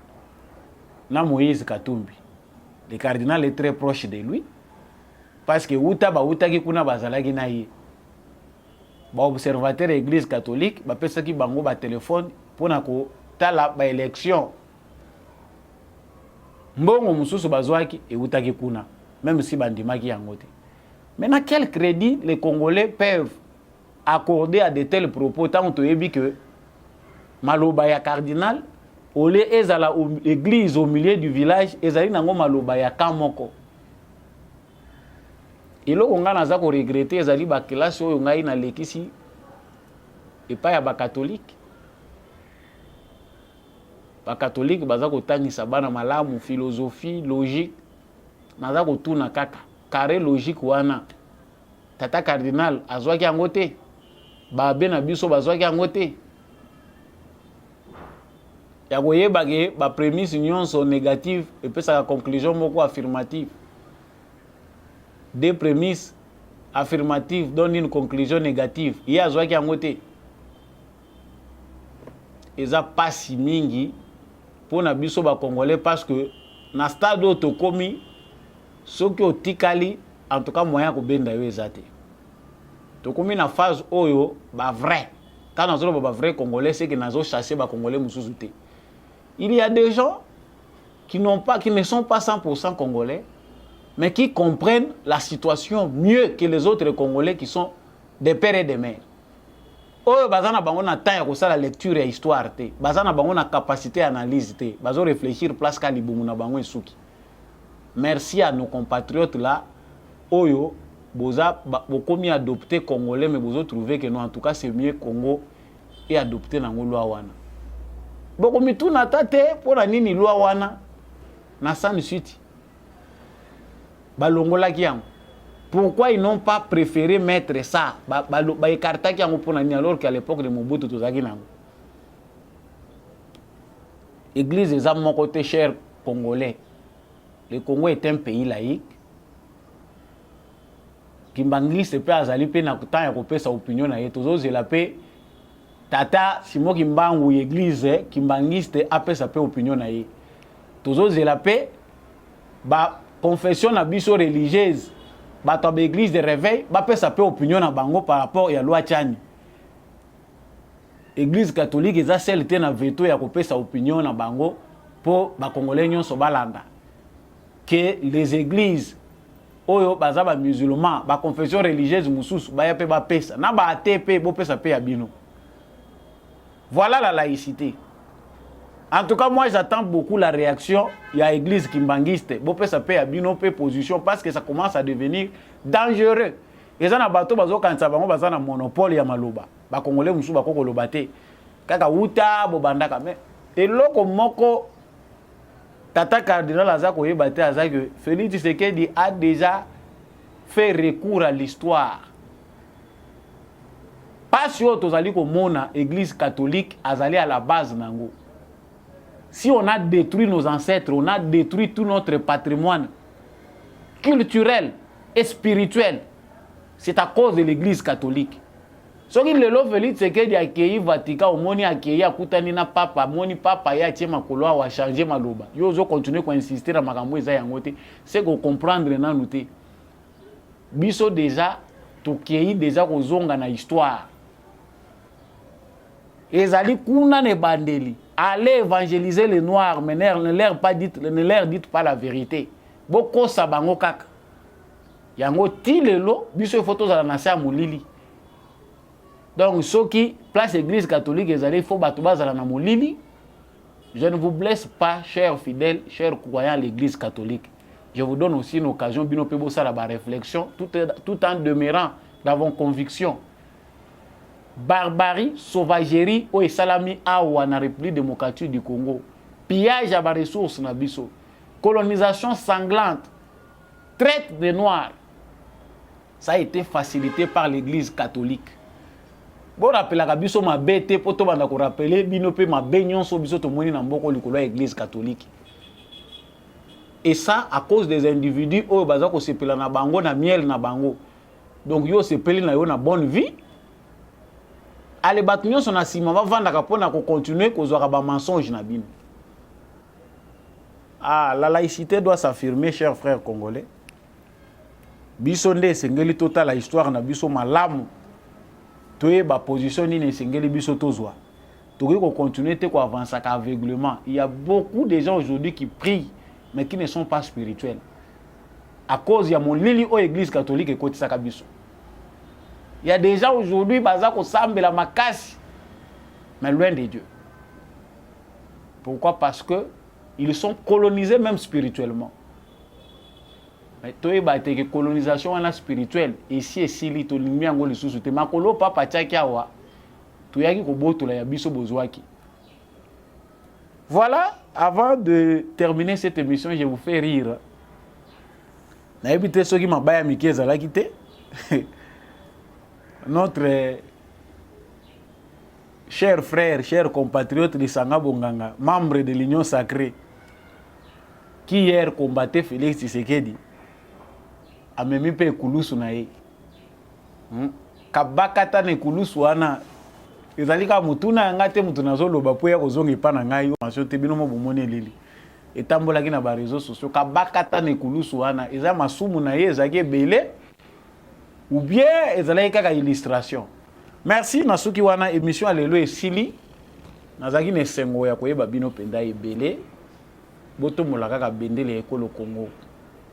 na Moïse Katumbi. Le cardinal est très proche de lui parce que Uta ki kuna bazalaki na ye. Ba observateur église catholique ba pesa ki bango ba téléphone pona ko tala ba élection. Mbongo mususu bazwaki e utaki kuna même si bandimaki yango te. Maintenant quel crédit les Congolais peuvent accorder à de tels propos tant on yebi que maloba ya cardinal ole ezala église au milieu du village ezali nango maloba ya kamoko ilo konga naza ko regretter ezali ba classe oyo ngai na lekisi epa ya ba catholique baza kotangisa bana malamu philosophie logique naza kotuna kaka carré logique wana Tata Cardinal azwaki yango te babe na biso bazwaki yango te ya koyeba ke ba prémisse nyonso négative epesaka conclusion moko affirmative. Des prémices affirmatives donnent une conclusion négative. Ye azwaki yango te eza pasi mingi pona biso ba congolais parce que na stade oyo tokomi soki otikali en tout cas moyen ko benda yo ezate tokomi na phase oyo ba vrai Quand nous avons vrai Congolais, c'est que nous avons chassé les Congolais Moussouté. Il y a des gens qui ne sont pas 100% Congolais, mais qui comprennent la situation mieux que les autres Congolais qui sont des pères et des mères. Oh, bazana bango na temps ya la lecture et histoire te. Bazana bango na capacité d'analyse te. Bazo réfléchir place ka libumu na bango esuki. Merci à nos compatriotes là. Oyo boza bokomi adopté congolais mais bozo trouver que non en tout cas c'est mieux Congo et adopter nango loi wana. Bokomi tout na tate pour nini loi wana na sans suite. Balongola kiango. Pourquoi ils n'ont pas préféré mettre ça? Écarta qui ont pour alors qu'à l'époque de Mobutu tozaki nango. Église des âmes mon côté cher congolais. Le Congo est un pays laïque. Kimbangi se peut azali pe na temps ya kopesa sa opinion na yeto zo la paix. Tata simo kimbangu église kimbangiste apesa pe opinion na ye. Tozo la paix ba confession na biso religieuse. Bato l'église de réveil, ba pesa pe opinion na bango par rapport à loi Tchani. Église catholique eza celle te na veto ya kopesa opinion na bango pour ba congolais nyonso balanda. Que les églises oyo baza ba musulmans, ba confession religieuse mususu ba ya pe ba pesa na ba ATP bo pesa pe ya bino. Voilà la laïcité. En tout cas, moi, j'attends beaucoup la réaction. Il y a l'église kimbangiste. Bon, ça peut abino pe position parce que ça commence à devenir dangereux. Et ça, na bateau, bazo quand ça va, on va monopole ya maloba. Ba congolais musu ba koko lobate. Kaka uta bo bandaka mais et loko moko tata cardinal azako yebate azaki Félix Tshisekedi a déjà fait recours à l'histoire. Pas sûr tozali ko mona église catholique azali à la base nango. Si on a détruit nos ancêtres, on a détruit tout notre patrimoine culturel et spirituel, c'est à cause de l'église catholique. Ce qui le lot Félix Tshisekedi a accueilli Vatican, au moni accueilli à Koutanina papa, moni papa ya tie makolo wa changer maloba. Yo zo continuer ko insister na makambo eza yangote, c'est ko comprendre na nuté. Biso déjà to kei déjà ko zonga na histoire. Ezali kuna ne bandeli. Allez évangéliser les noirs, mais ne leur dites pas la vérité. Boko sabango kaka. Yango tilelo, biso photos à la nation molili. Donc ceux qui place église catholique ezali faut batuba za na molili. Je ne vous blesse pas, chers fidèles, chers croyants à l'église catholique. Je vous donne aussi une occasion bino pe bo sala ba réflexion tout en demeurant dans vos convictions. Barbarie, sauvagerie, ou salami awa na République démocratique du Congo. Pillage à ressources na biso. Colonisation sanglante. Traite des Noirs. Ça a été facilité par l'église catholique. Bon rappel la biso ma bête poto banda ko rappeler bino pe ma beignon so biso to moni na mboko likolo église catholique. Et ça à cause des individus oyo baza ko sepela na bango na miel na bango. Donc yo sepeli na yo na bonne vie. Allez, batunions son assiment, va vendre la capone à continuer qu'on aura un mensonge na bino. Ah, la laïcité doit s'affirmer, chers frères congolais. Bisonde sengeli total la histoire na biso malamu. Toye ba position ni sengeli biso tozwa. Toye qu'on continue te ko avancer aveuglement. Il y a beaucoup de gens aujourd'hui qui prient mais qui ne sont pas spirituels. À cause il y a mon lili au église catholique et côté sa biso. Il y a des gens aujourd'hui, bazako sambe la makasi, mais loin de Dieu. Pourquoi? Parce que ils sont colonisés même spirituellement. Mais toi, que colonisation est spirituelle. Ici et si li to limi angoli susu te makolo papa tchaki awa. Tu yaki ko boto la ya biso bozwaki. Voilà, avant de terminer cette émission, je vous fais rire. Na ebité ceux qui mabaya mikeza la quitté. Notre cher frère, cher compatriote de Sanga Bonganga, membre de l'Union sacrée, qui hier combattait Félix Tshisekedi, a même peu Koulousu nae. Kabakata ne Koulousu wana, ezalika mutuna ngate mutuna zolo bapoya kozongi pa na ngai yo te bino mo bomone lili. Etambola ki na ba réseaux sociaux kabakata ne Koulousu wana, eza masumu na ye ezaki belé. Ou bien, ils ont une illustration. Merci nasuki wana émission alelo esili nazaki ne sengo ya koyeba bino penda ebele boto molaka ka bendele ekolo Congo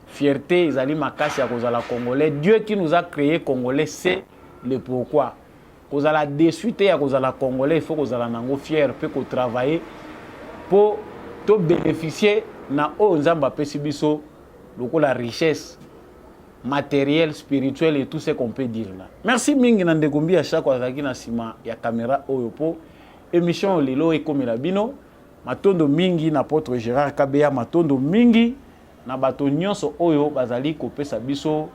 fierté ezali makasi ya kozala congolais. Dieu qui nous a créé congolais c'est le pourquoi kozala déçu te ya kozala congolais il faut kozala nango fier pe ko travailler pour to bénéficier na o nzamba pesi biso lokola richesse matériel, spirituel et tout ce qu'on peut dire là. Merci mingi na ndegombi à chaque fois na sima ya caméra oyopo émission lelo e comme la bino matondo mingi na apôtre Gérard Kabeya matondo mingi na bato nyonso oyo bazali kopesa biso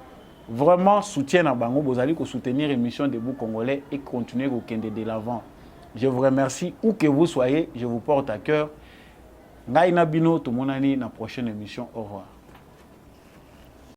vraiment soutien na bango bozali ko soutenir émission Debout Congolais et continuer au kende de l'avant. Je vous remercie où que vous soyez, je vous porte à cœur. Ngai na bino to monani na prochaine émission. Au revoir.